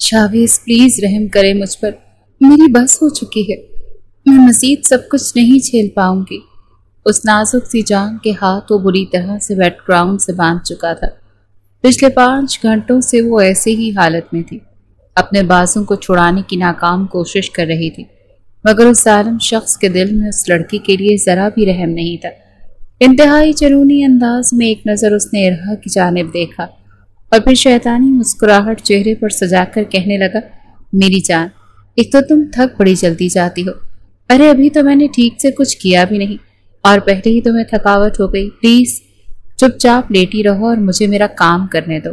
Shavez please رحم کرے مجھ پر، میری بس ہو چکی ہے، میں مزید سب کچھ نہیں جھیل پاؤں گی۔ اس نازک سی جان کے ہاتھ وہ بری طرح سے بیک گراؤنڈ سے باندھ چکا تھا۔ پچھلے 5 گھنٹوں سے وہ ایسے ہی حالت میں تھی، اپنے بازوں کو چھڑانے کی ناکام کوشش کر رہی تھی، مگر اس ظالم شخص کے دل میں اس لڑکی کے لیے ذرا بھی رحم نہیں تھا۔ انتہائی جنونی انداز میں ایک نظر اس نے ارہا کی جانب دیکھا اور پھر شیطانی مسکراہٹ چہرے پر سجا کر کہنے لگا، میری جان، ایک تو تم تھک بڑی جلدی جاتی ہو، ارے ابھی تو میں نے ٹھیک سے کچھ کیا بھی نہیں اور پہلے ہی تمہیں تھکاوٹ ہو گئی۔ پلیز چپ چاپ لیٹی رہو اور مجھے میرا کام کرنے دو،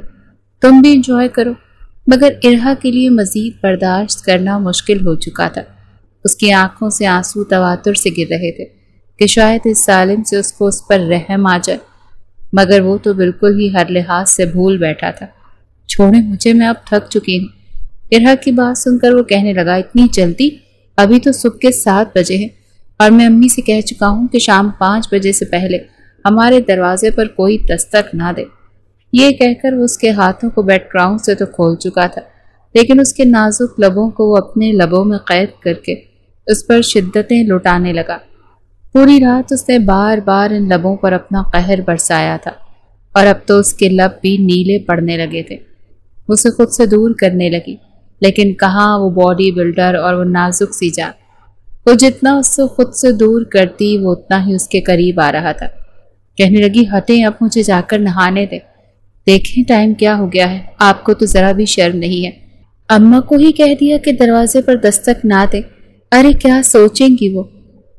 تم بھی انجوائے کرو۔ مگر ارہا کے لیے مزید برداشت کرنا مشکل ہو چکا تھا۔ اس کی آنکھوں سے آنسو تواتر سے گر رہے تھے کہ شاید اس ظالم سے اس کو اس پر رحم آ جائے، مگر وہ تو بالکل ہی ہر لحاظ سے بھول بیٹھا تھا۔ چھوڑیں مجھے، میں اب تھک چکی ہوں۔ ارہا کی بات سن کر وہ کہنے لگا، اتنی جلدی؟ ابھی تو صبح کے 7 بجے ہیں اور میں امی سے کہہ چکا ہوں کہ شام 5 بجے سے پہلے ہمارے دروازے پر کوئی دستک نہ دے۔ یہ کہہ کر وہ اس کے ہاتھوں کو بیک گراؤنڈ سے تو کھول چکا تھا، لیکن اس کے نازک لبوں کو وہ اپنے لبوں میں قید کر کے اس پر شدتیں لٹانے لگا۔ پوری رات اس نے بار بار ان لبوں پر اپنا قہر برسایا تھا اور اب تو اس کے لب بھی نیلے پڑنے لگے تھے۔ اسے خود سے دور کرنے لگی، لیکن کہاں وہ باڈی بلڈر اور وہ نازک سی جان۔ وہ جتنا اس سے خود سے دور کرتی وہ اتنا ہی اس کے قریب آ رہا تھا۔ کہنے لگی، ہٹیں اب، مجھے جا کر نہانے دیں۔ دیکھیں ٹائم کیا ہو گیا ہے، آپ کو تو ذرا بھی شرم نہیں ہے۔ اماں کو ہی کہہ دیا کہ دروازے پر دستک نہ دیں، ارے کیا سوچیں گی وہ؟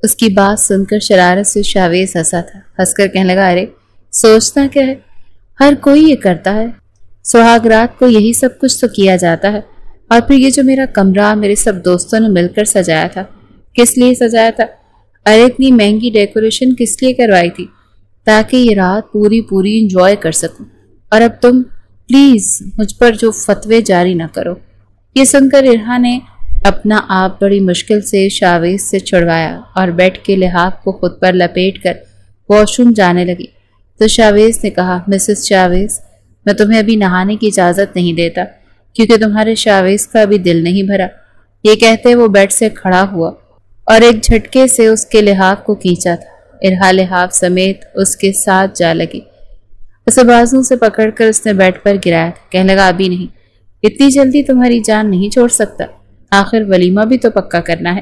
اس کی بات سن کر شرارت سے شاویز ہنسا تھا، ہنس کر کہنے لگا، ارے سوچنا کیا ہے، ہر کوئی یہ کرتا ہے، سہاگ رات کو یہی سب کچھ تو کیا جاتا ہے۔ اور پھر یہ جو میرا کمرہ میرے سب دوستوں نے مل کر سجایا تھا، کس لیے سجایا تھا؟ ارے اتنی مہنگی ڈیکوریشن کس لیے کروائی تھی؟ تاکہ یہ رات پوری انجوائے کر سکوں، اور اب تم پلیز مجھ پر جو فتوے جاری نہ کرو۔ یہ سن کر ارہا نے اپنا آپ بڑی مشکل سے شاویز سے چھڑوایا اور بیڈ کے لحاف کو خود پر لپیٹ کر واش روم جانے لگی تو شاویز نے کہا، مسز شاویز، میں تمہیں ابھی نہانے کی اجازت نہیں دیتا کیونکہ تمہارے شاویز کا ابھی دل نہیں بھرا۔ یہ کہتے وہ بیڈ سے کھڑا ہوا اور ایک جھٹکے سے اس کے لحاف کو کھینچا تھا۔ ارہا لحاف سمیت اس کے ساتھ جا لگی، اسے بازوں سے پکڑ کر اس نے بیڈ پر گرایا تھا۔ کہنے لگا، ابھی نہیں، اتنی جلدی تمہاری جان نہیں چھوڑ سکتا، آخر ولیمہ بھی تو پکا کرنا ہے۔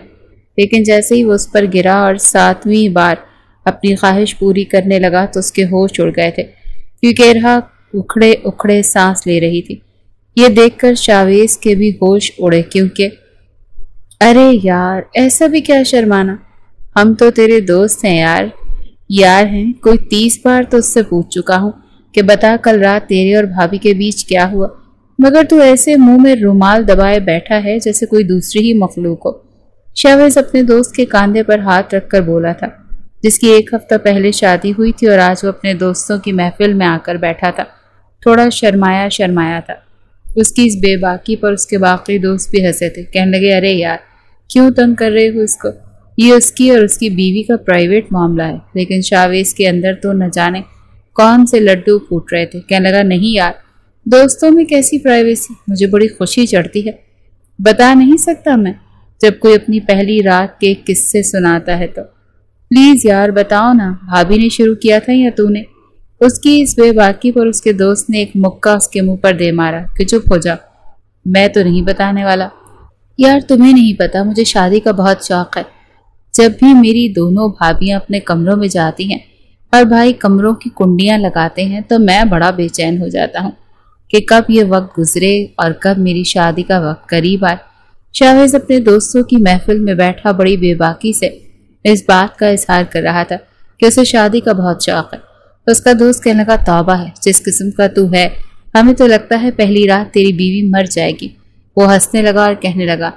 لیکن جیسے ہی وہ اس پر گرا اور 7ویں بار اپنی خواہش پوری کرنے لگا تو اس کے ہوش اڑ گئے تھے، کیونکہ ارہا اکھڑے اکھڑے سانس لے رہی تھی۔ یہ دیکھ کر شاویز کے بھی ہوش اڑے، کیونکہ ارے یار ایسا بھی کیا شرمانا، ہم تو تیرے دوست ہیں یار ہیں، کوئی 30 بار تو اس سے پوچھ چکا ہوں کہ بتا کل رات تیرے اور بھابھی کے بیچ کیا ہوا، مگر تو ایسے منہ میں رومال دبائے بیٹھا ہے جیسے کوئی دوسری ہی مخلوق ہو۔ شاویز اپنے دوست کے کاندھے پر ہاتھ رکھ کر بولا تھا، جس کی 1 ہفتہ پہلے شادی ہوئی تھی اور آج وہ اپنے دوستوں کی محفل میں آ کر بیٹھا تھا۔ تھوڑا شرمایا تھا۔ اس کی اس بے باکی پر اس کے باقی دوست بھی ہنسے تھے، کہنے لگے، ارے یار کیوں تنگ کر رہے ہو اس کو، یہ اس کی اور اس کی بیوی کا پرائیویٹ معاملہ ہے۔ لیکن شاویز کے اندر تو نہ جانے کون سے لڈو پھوٹ رہے تھے۔ کہنے لگا، نہیں یار، دوستوں میں کیسی پرائیویسی، مجھے بڑی خوشی چڑھتی ہے، بتا نہیں سکتا میں جب کوئی اپنی پہلی رات کے قصے سناتا ہے تو پلیز یار بتاؤ نا، بھابھی نے شروع کیا تھا یا تو نے؟ اس کی اس بے باکی پر اس کے دوست نے ایک مکہ اس کے منہ پر دے مارا کہ چپ ہو جا، میں تو نہیں بتانے والا۔ یار تمہیں نہیں پتا، مجھے شادی کا بہت شوق ہے۔ جب بھی میری دونوں بھابیاں اپنے کمروں میں جاتی ہیں اور بھائی کمروں کی کنڈیاں لگاتے ہیں تو میں بڑا بے چین ہو جاتا ہوں کہ کب یہ وقت گزرے اور کب میری شادی کا وقت قریب آئے۔ شاویز اپنے دوستوں کی محفل میں بیٹھا بڑی بے باکی سے اس بات کا اظہار کر رہا تھا کہ اسے شادی کا بہت شوق ہے۔ اس کا دوست کہنے لگا، توبہ ہے، جس قسم کا تو ہے، ہمیں تو لگتا ہے پہلی رات تیری بیوی مر جائے گی۔ وہ ہنسنے لگا اور کہنے لگا،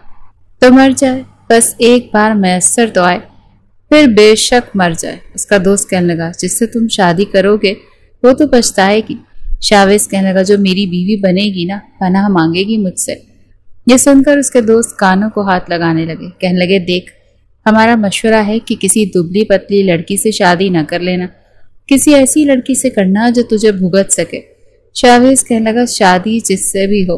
تو مر جائے، بس ایک بار میسر تو آئے، پھر بے شک مر جائے۔ اس کا دوست کہنے لگا، جس سے تم شادی کرو گے وہ تو پچھتائے گی۔ شاویز کہنے لگا، جو میری بیوی بنے گی نا، پناہ مانگے گی مجھ سے۔ یہ سن کر اس کے دوست کانوں کو ہاتھ لگانے لگے، کہنے لگے، دیکھ ہمارا مشورہ ہے کہ کسی دبلی پتلی لڑکی سے شادی نہ کر لینا، کسی ایسی لڑکی سے کرنا جو تجھے بھگت سکے۔ شاویز کہنے لگا، شادی جس سے بھی ہو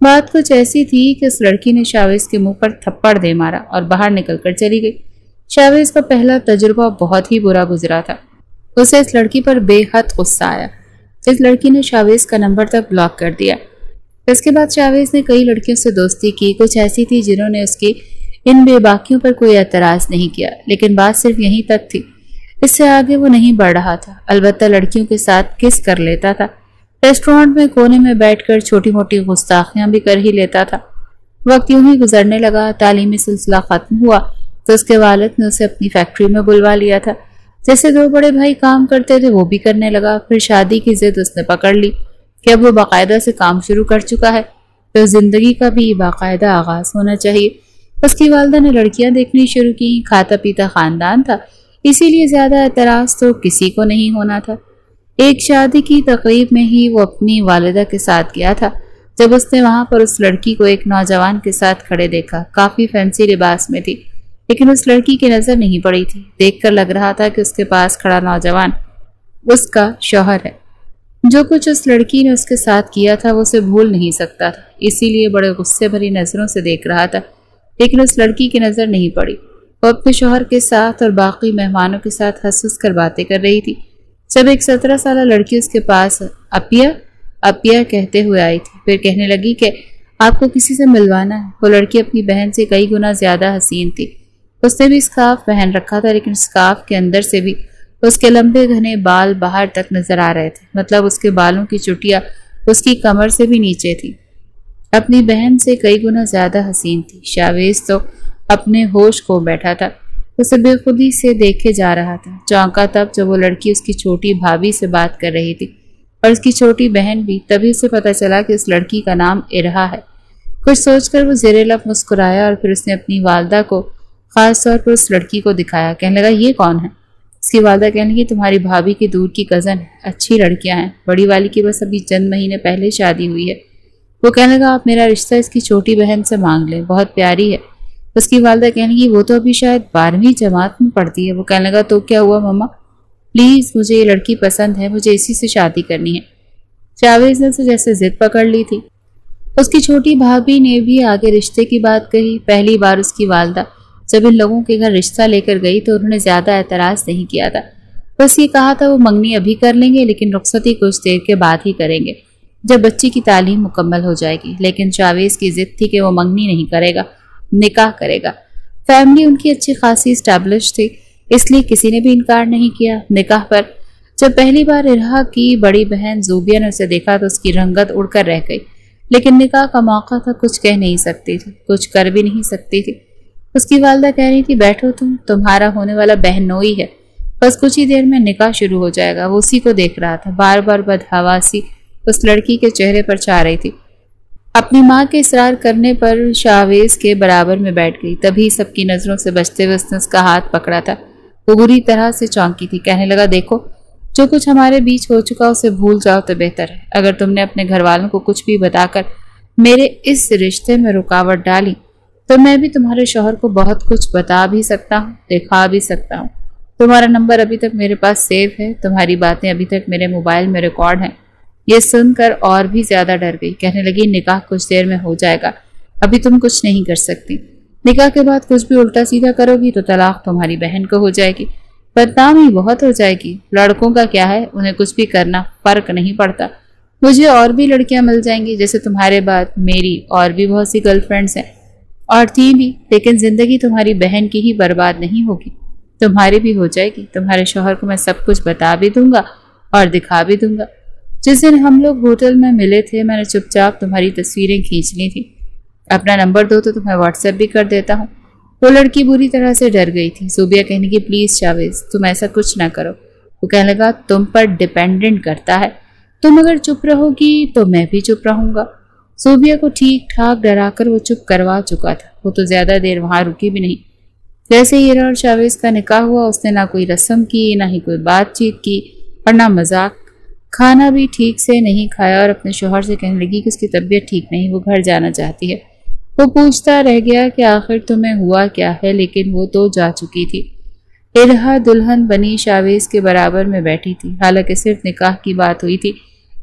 بات کچھ ایسی تھی کہ اس لڑکی نے شاویز کے منہ پر تھپڑ دے مارا اور باہر نکل کر چلی گئی۔ شاویز کا پہلا تجربہ بہت ہی برا گزرا تھا۔ اسے اس لڑکی پر بے حد غصہ آیا۔ اس لڑکی نے شاویز کا نمبر تک بلاک کر دیا۔ اس کے بعد شاویز نے کئی لڑکیوں سے دوستی کی، کچھ ایسی تھی جنہوں نے اس کی ان بے باکیوں پر کوئی اعتراض نہیں کیا، لیکن بات صرف یہیں تک تھی۔ اس سے آگے وہ نہیں بڑھ رہا تھا۔ البتہ لڑکیوں کے ساتھ کس کر لیتا تھا، ریسٹورانٹ میں کونے میں بیٹھ کر چھوٹی موٹی گستاخیاں بھی کر ہی لیتا تھا۔ وقت یوں ہی گزرنے لگا۔ تعلیمی سلسلہ ختم ہوا تو اس کے والد نے اسے اپنی فیکٹری میں بلوا لیا تھا۔ جیسے دو بڑے بھائی کام کرتے تھے وہ بھی کرنے لگا۔ پھر شادی کی ضد اس نے پکڑ لی کہ اب وہ باقاعدہ سے کام شروع کر چکا ہے تو زندگی کا بھی باقاعدہ آغاز ہونا چاہیے۔ اس کی والدہ نے لڑکیاں دیکھنی شروع کی۔ کھاتا پیتا خاندان تھا، اسی لیے زیادہ اعتراض تو کسی کو نہیں ہونا تھا۔ ایک شادی کی تقریب میں ہی وہ اپنی والدہ کے ساتھ گیا تھا جب اس نے وہاں پر اس لڑکی کو ایک نوجوان کے ساتھ کھڑے دیکھا۔ کافی فینسی لباس میں تھی، لیکن اس لڑکی کی نظر نہیں پڑی تھی۔ دیکھ کر لگ رہا تھا کہ اس کے پاس کھڑا نوجوان اس کا شوہر ہے۔ جو کچھ اس لڑکی نے اس کے ساتھ کیا تھا وہ اسے بھول نہیں سکتا تھا، اسی لیے بڑے غصے بھری نظروں سے دیکھ رہا تھا، لیکن اس لڑکی کی نظر نہیں پڑی۔ وہ اپنے شوہر کے ساتھ اور باقی مہمانوں کے ساتھ ہنس ہنس کر باتیں کر رہی تھی جب ایک 17 سالہ لڑکی اس کے پاس اپیا اپیا کہتے ہوئے آئی تھی۔ پھر کہنے لگی کہ آپ کو کسی سے ملوانا ہے۔ وہ لڑکی اپنی بہن سے کئی گنا زیادہ حسین تھی۔ اس نے بھی اسکارف پہن رکھا تھا، لیکن اسکارف کے اندر سے بھی اس کے لمبے گھنے بال باہر تک نظر آ رہے تھے، مطلب اس کے بالوں کی چٹیاں اس کی کمر سے بھی نیچے تھی۔ اپنی بہن سے کئی گنا زیادہ حسین تھی۔ شاویز تو اپنے ہوش کھو بیٹھا تھا، اسے بے خودی سے دیکھے جا رہا تھا۔ چونکا تب جب وہ لڑکی اس کی چھوٹی بھابھی سے بات کر رہی تھی اور اس کی چھوٹی بہن بھی، تبھی اسے پتہ چلا کہ اس لڑکی کا نام ارہا ہے۔ کچھ سوچ کر وہ زیر لب مسکرایا اور پھر اس نے اپنی والدہ کو خاص طور پر اس لڑکی کو دکھایا۔ کہنے لگا یہ کون ہے؟ اس کی والدہ کہنے لگی تمہاری بھابھی کی دور کی کزن ہے، اچھی لڑکیاں ہیں، بڑی والی کی بس ابھی چند مہینے پہلے شادی ہوئی ہے۔ وہ کہنے لگا آپ میرا رشتہ اس کی چھوٹی بہن سے مانگ لیں، بہت پیاری ہے۔ اس کی والدہ کہنے لگی وہ تو ابھی شاید 12ویں جماعت میں پڑھتی ہے۔ وہ کہنے لگا تو کیا ہوا ماما، پلیز مجھے یہ لڑکی پسند ہے، مجھے اسی سے شادی کرنی ہے۔ شاویز نے اسے جیسے ضد پکڑ لی تھی۔ اس کی چھوٹی بھابھی نے بھی آگے رشتے کی بات کہی۔ پہلی بار اس کی والدہ جب ان لوگوں کے گھر رشتہ لے کر گئی تو انہوں نے زیادہ اعتراض نہیں کیا تھا، بس یہ کہا تھا وہ منگنی ابھی کر لیں گے لیکن رخصتی کچھ دیر کے بعد ہی کریں گے جب بچی کی تعلیم مکمل ہو جائے گی۔ لیکن شاویز کی ضد تھی کہ وہ منگنی نہیں کرے گا، نکاح کرے گا۔ فیملی ان کی اچھی خاصی اسٹیبلش تھی، اس لیے کسی نے بھی انکار نہیں کیا۔ نکاح پر جب پہلی بار ارہا کی بڑی بہن زوبیہ نے اسے دیکھا تو اس کی رنگت اڑ کر رہ گئی، لیکن نکاح کا موقع تھا، کچھ کہہ نہیں سکتی تھی، کچھ کر بھی نہیں سکتی تھی۔ اس کی والدہ کہہ رہی تھی بیٹھو تمہارا ہونے والا بہنوئی ہے، بس کچھ ہی دیر میں نکاح شروع ہو جائے گا۔ وہ اسی کو دیکھ رہا تھا، بار بار بدحواسی اس لڑکی کے چہرے پر چھا رہی تھی۔ اپنی ماں کے اصرار کرنے پر شاویز کے برابر میں بیٹھ گئی، تبھی سب کی نظروں سے بچتے ہوئے اس نے اس کا ہاتھ پکڑا تھا۔ وہ بری طرح سے چونکی تھی، کہنے لگا دیکھو جو کچھ ہمارے بیچ ہو چکا اسے بھول جاؤ تو بہتر ہے۔ اگر تم نے اپنے گھر والوں کو کچھ بھی بتا کر میرے اس رشتے میں رکاوٹ ڈالی تو میں بھی تمہارے شوہر کو بہت کچھ بتا بھی سکتا ہوں، دکھا بھی سکتا ہوں۔ تمہارا نمبر ابھی تک میرے پاس سیو ہے، تمہاری باتیں ابھی تک میرے موبائل میں ریکارڈ ہیں۔ یہ سن کر اور بھی زیادہ ڈر گئی، کہنے لگی نکاح کچھ دیر میں ہو جائے گا، ابھی تم کچھ نہیں کر سکتی۔ نکاح کے بعد کچھ بھی الٹا سیدھا کرو گی تو طلاق تمہاری بہن کو ہو جائے گی، بدنامی بہت ہو جائے گی۔ لڑکوں کا کیا ہے، انہیں کچھ بھی کرنا فرق نہیں پڑتا، مجھے اور بھی لڑکیاں مل جائیں گی جیسے تمہارے بعد میری اور بھی بہت سی گرل فرینڈز ہیں اور تھیں بھی، لیکن زندگی تمہاری بہن کی ہی برباد نہیں ہوگی، تمہاری بھی ہو جائے گی۔ تمہارے شوہر کو میں سب کچھ بتا بھی دوں گا اور دکھا بھی دوں گا۔ جس دن ہم لوگ ہوٹل میں ملے تھے میں نے چپ چاپ تمہاری تصویریں کھینچ لی تھی، اپنا نمبر دو تو تمہیں واٹس ایپ بھی کر دیتا ہوں۔ وہ لڑکی بری طرح سے ڈر گئی تھی۔ زوبیہ کہنے کی پلیز شاویز تم ایسا کچھ نہ کرو۔ وہ کہنے لگا تم پر ڈیپینڈنٹ کرتا ہے، تم اگر چپ رہو گی تو میں بھی چپ رہوں گا۔ زوبیہ کو ٹھیک ٹھاک ڈرا کر وہ چپ کروا چکا تھا، وہ تو زیادہ دیر وہاں رکی بھی نہیں۔ جیسے ہی ارہا اور شاویز کا نکاح ہوا اس نے نہ کوئی رسم کی، نہ ہی کوئی بات چیت کی اور نہ مذاق۔ کھانا بھی ٹھیک سے نہیں کھایا اور اپنے شوہر سے کہنے لگی کہ اس کی طبیعت ٹھیک نہیں، وہ گھر جانا چاہتی ہے۔ وہ پوچھتا رہ گیا کہ آخر تمہیں ہوا کیا ہے، لیکن وہ تو جا چکی تھی۔ ارہا دلہن بنی شاویز کے برابر میں بیٹھی تھی، حالانکہ صرف نکاح کی بات ہوئی تھی،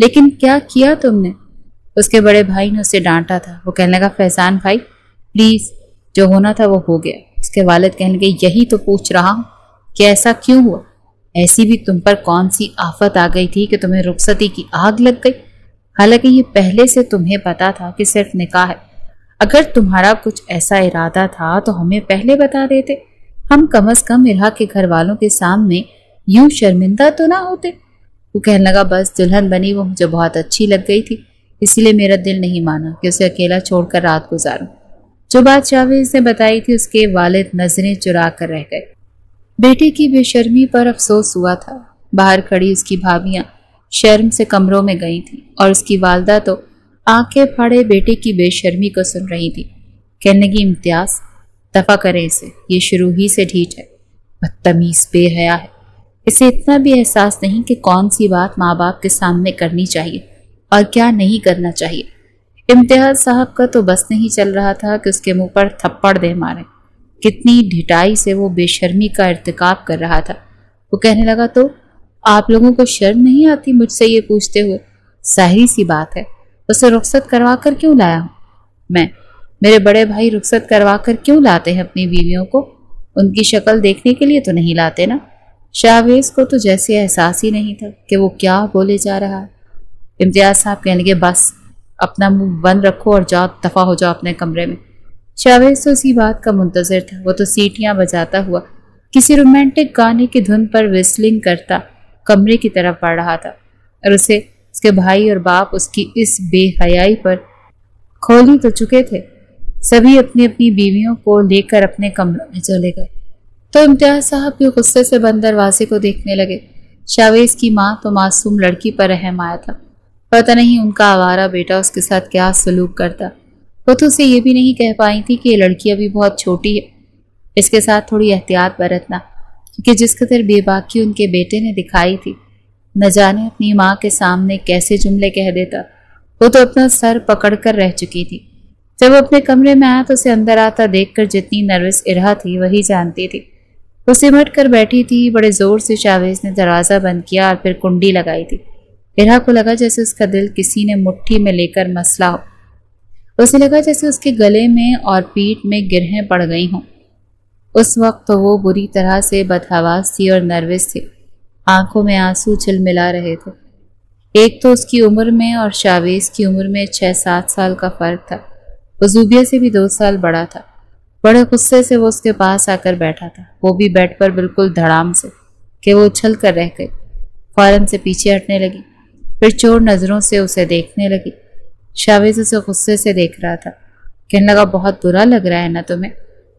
لیکن کیا کیا تم نے؟ اس کے بڑے بھائی نے اسے ڈانٹا تھا۔ وہ کہنے لگا فیضان بھائی پلیز، جو ہونا تھا وہ ہو گیا۔ اس کے والد کہنے لگے یہی تو پوچھ رہا ہوں کہ ایسا کیوں ہوا؟ ایسی بھی تم پر کون سی آفت آ گئی تھی کہ تمہیں رخصتی کی آگ لگ گئی؟ حالانکہ یہ پہلے سے تمہیں پتا تھا کہ صرف نکاح ہے۔ اگر تمہارا کچھ ایسا ارادہ تھا تو ہمیں پہلے بتا دیتے، ہم کم از کم ارہا کے گھر والوں کے سامنے یوں شرمندہ تو نہ ہوتے۔ وہ کہنے لگا بس دلہن بنی وہ مجھے بہت اچھی لگ گئی تھی، اسی لیے میرا دل نہیں مانا کہ اسے اکیلا چھوڑ کر رات گزاروں۔ جو بات شاویز نے بتائی تھی اس کے والد نظریں چرا کر رہ گئے۔ بیٹے کی بے شرمی پر افسوس ہوا تھا۔ باہر کھڑی اس کی بھابیاں شرم سے کمروں میں گئی تھیں اور اس کی والدہ تو آنکھیں پھاڑے بیٹے کی بے شرمی کو سن رہی تھی۔ کہنے کی امتیاز دفع کرے اسے، یہ شروع ہی سے ڈھیٹ ہے، بدتمیز بے حیا ہے۔ اسے اتنا بھی احساس نہیں کہ کون سی بات ماں باپ کے سامنے کرنی چاہیے اور کیا نہیں کرنا چاہیے۔ امتیاز صاحب کا تو بس نہیں چل رہا تھا کہ اس کے منہ پر تھپڑ دے مارے۔ کتنی ڈھٹائی سے وہ بے شرمی کا ارتکاب کر رہا تھا۔ وہ کہنے لگا تو آپ لوگوں کو شرم نہیں آتی مجھ سے یہ پوچھتے ہوئے؟ ظاہری سی بات ہے، اسے رخصت کروا کر کیوں لایا ہوں میں؟ میرے بڑے بھائی رخصت کروا کر کیوں لاتے ہیں اپنی بیویوں کو؟ ان کی شکل دیکھنے کے لیے تو نہیں لاتے نا۔ شاویز کو تو جیسے احساس ہی نہیں تھا کہ وہ کیا بولے جا رہا ہے۔ امتیاز صاحب کہنے لگے بس اپنا منہ بند رکھو اور جاؤ، دفع ہو جاؤ اپنے کمرے میں۔ شاویز تو اسی بات کا منتظر تھا۔ وہ تو سیٹیاں بجاتا ہوا کسی رومانٹک گانے کی دھن پر وسلنگ کرتا کمرے کی طرف بڑھ رہا تھا، اور اسے اس کے بھائی اور باپ اس کی اس بے حیائی پر کھولی تو چکے تھے۔ سبھی اپنی اپنی بیویوں کو لے کر اپنے کمروں میں چلے گئے تو امتیاز صاحب بھی غصے سے بند دروازے کو دیکھنے لگے۔ شاویز کی ماں تو معصوم لڑکی پر رحم آیا تھا۔ پتہ نہیں ان کا آوارہ بیٹا اس کے ساتھ کیا سلوک کرتا۔ وہ تو اسے یہ بھی نہیں کہہ پائی تھی کہ یہ لڑکی ابھی بہت چھوٹی ہے، اس کے ساتھ تھوڑی احتیاط برتنا، کیونکہ جس قدر بے باکی ان کے بیٹے نے دکھائی تھی، نہ جانے اپنی ماں کے سامنے کیسے جملے کہہ دیتا۔ وہ تو اپنا سر پکڑ کر رہ چکی تھی۔ جب وہ اپنے کمرے میں آیا تو اسے اندر آتا دیکھ کر جتنی نروس ارہا تھی وہی جانتی تھی۔ وہ سمٹ کر بیٹھی تھی۔ بڑے زور سے شاویز نے دروازہ بند کیا اور پھر کنڈی لگائی تھی۔ ارہا کو لگا جیسے اس کا دل کسی نے مٹھی میں لے کر مسلا ہو۔ اسے لگا جیسے اس کے گلے میں اور پیٹھ میں گرہیں پڑ گئی ہوں۔ اس وقت تو وہ بری طرح سے بدحواس تھی اور نروس تھی۔ آنکھوں میں آنسو جھلملا رہے تھے۔ ایک تو اس کی عمر میں اور شاویز کی عمر میں 6-7 سال کا فرق تھا۔ وہ زوبیہ سے بھی 2 سال بڑا تھا۔ بڑے غصے سے وہ اس کے پاس آ کر بیٹھا تھا، وہ بھی بیڈ پر بالکل دھڑام سے کہ وہ اچھل کر رہ گئی۔ فوراً سے پیچھے ہٹنے لگی، پھر چور نظروں سے اسے دیکھنے لگی۔ شاویز اسے غصے سے دیکھ رہا تھا۔ کہنے لگا بہت برا لگ رہا ہے نا تمہیں،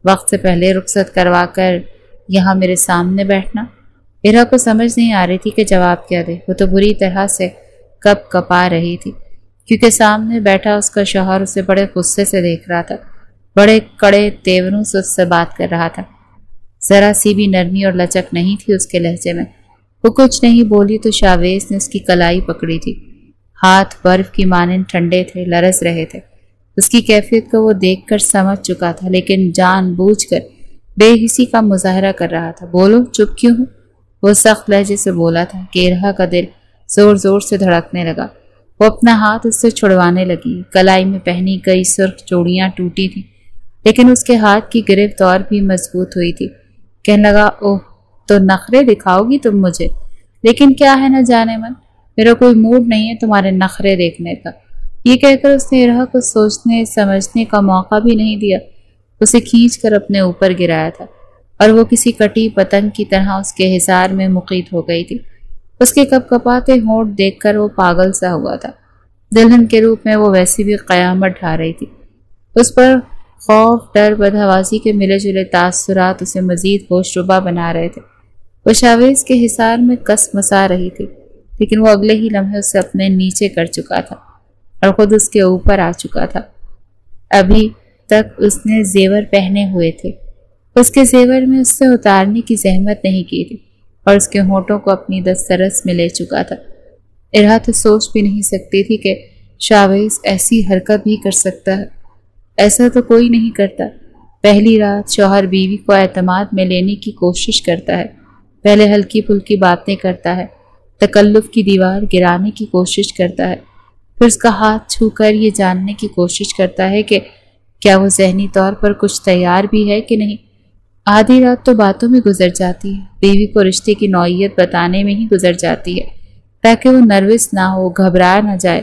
وقت سے پہلے رخصت کروا کر یہاں میرے سامنے بیٹھنا۔ ارہا کو سمجھ نہیں آ رہی تھی کہ جواب کیا دے۔ وہ تو بری طرح سے کپ کپا رہی تھی، کیونکہ سامنے بیٹھا اس کا شوہر اسے بڑے غصے سے دیکھ رہا تھا، بڑے کڑے تیوروں سے اس سے بات کر رہا تھا۔ ذرا سی بھی نرمی اور لچک نہیں تھی اس کے لہجے میں۔ وہ کچھ نہیں بولی تو شاویز نے اس کی کلائی پکڑی تھی۔ ہاتھ برف کی مانند ٹھنڈے تھے، لرز رہے تھے۔ اس کی کیفیت کو وہ دیکھ کر سمجھ چکا تھا، لیکن جان بوجھ کر بے حسی کا مظاہرہ کر رہا تھا۔ بولو، چپ کیوں ہو؟ وہ سخت لہجے سے بولا تھا کہ ارہا کا دل زور زور سے دھڑکنے لگا۔ وہ اپنا ہاتھ اس سے چھڑوانے لگی۔ کلائی میں پہنی کئی سرخ چوڑیاں ٹوٹی تھیں، لیکن اس کے ہاتھ کی گرفت اور بھی مضبوط ہوئی تھی۔ کہنے لگا اوہ، تو نخرے دکھاؤ گی تم مجھے؟ لیکن کیا ہے نہ جانے من، میرا کوئی موڈ نہیں ہے تمہارے نخرے دیکھنے کا۔ یہ کہہ کر اس نے ارہا کو سوچنے سمجھنے کا موقع بھی نہیں دیا۔ اسے کھینچ کر اپنے اوپر گرایا تھا اور وہ کسی کٹی پتنگ کی طرح اس کے حصار میں مقید ہو گئی تھی۔ اس کے کپ کپاتے ہونٹ دیکھ کر وہ پاگل سا ہوا تھا۔ دلہن کے روپ میں وہ ویسی بھی قیامت ڈھا رہی تھی۔ اس پر خوف، ڈر، بدحواسی کے ملے جلے تاثرات اسے مزید ہوش ربا بنا رہے تھے۔ وہ شاویز کے حصار میں کس مسا رہی تھی، لیکن وہ اگلے ہی لمحے اسے اپنے نیچے کر چکا تھا اور خود اس کے اوپر آ چکا تھا۔ ابھی تک اس نے زیور پہنے ہوئے تھے، اس کے زیور میں اس سے اتارنے کی زحمت نہیں کی تھی اور اس کے ہونٹوں کو اپنی دسترس میں لے چکا تھا۔ ارہا تو سوچ بھی نہیں سکتی تھی کہ شاویز ایسی حرکت بھی کر سکتا ہے۔ ایسا تو کوئی نہیں کرتا۔ پہلی رات شوہر بیوی کو اعتماد میں لینے کی کوشش کرتا ہے، پہلے ہلکی پھلکی باتیں کرتا ہے، تکلف کی دیوار گرانے کی کوشش کرتا ہے، پھر اس کا ہاتھ چھو کر یہ جاننے کی کوشش کرتا ہے کہ کیا وہ ذہنی طور پر کچھ تیار بھی ہے کہ نہیں۔ آدھی رات تو باتوں میں گزر جاتی ہے، بیوی کو رشتے کی نوعیت بتانے میں ہی گزر جاتی ہے تاکہ وہ نروس نہ ہو، گھبرا نہ جائے۔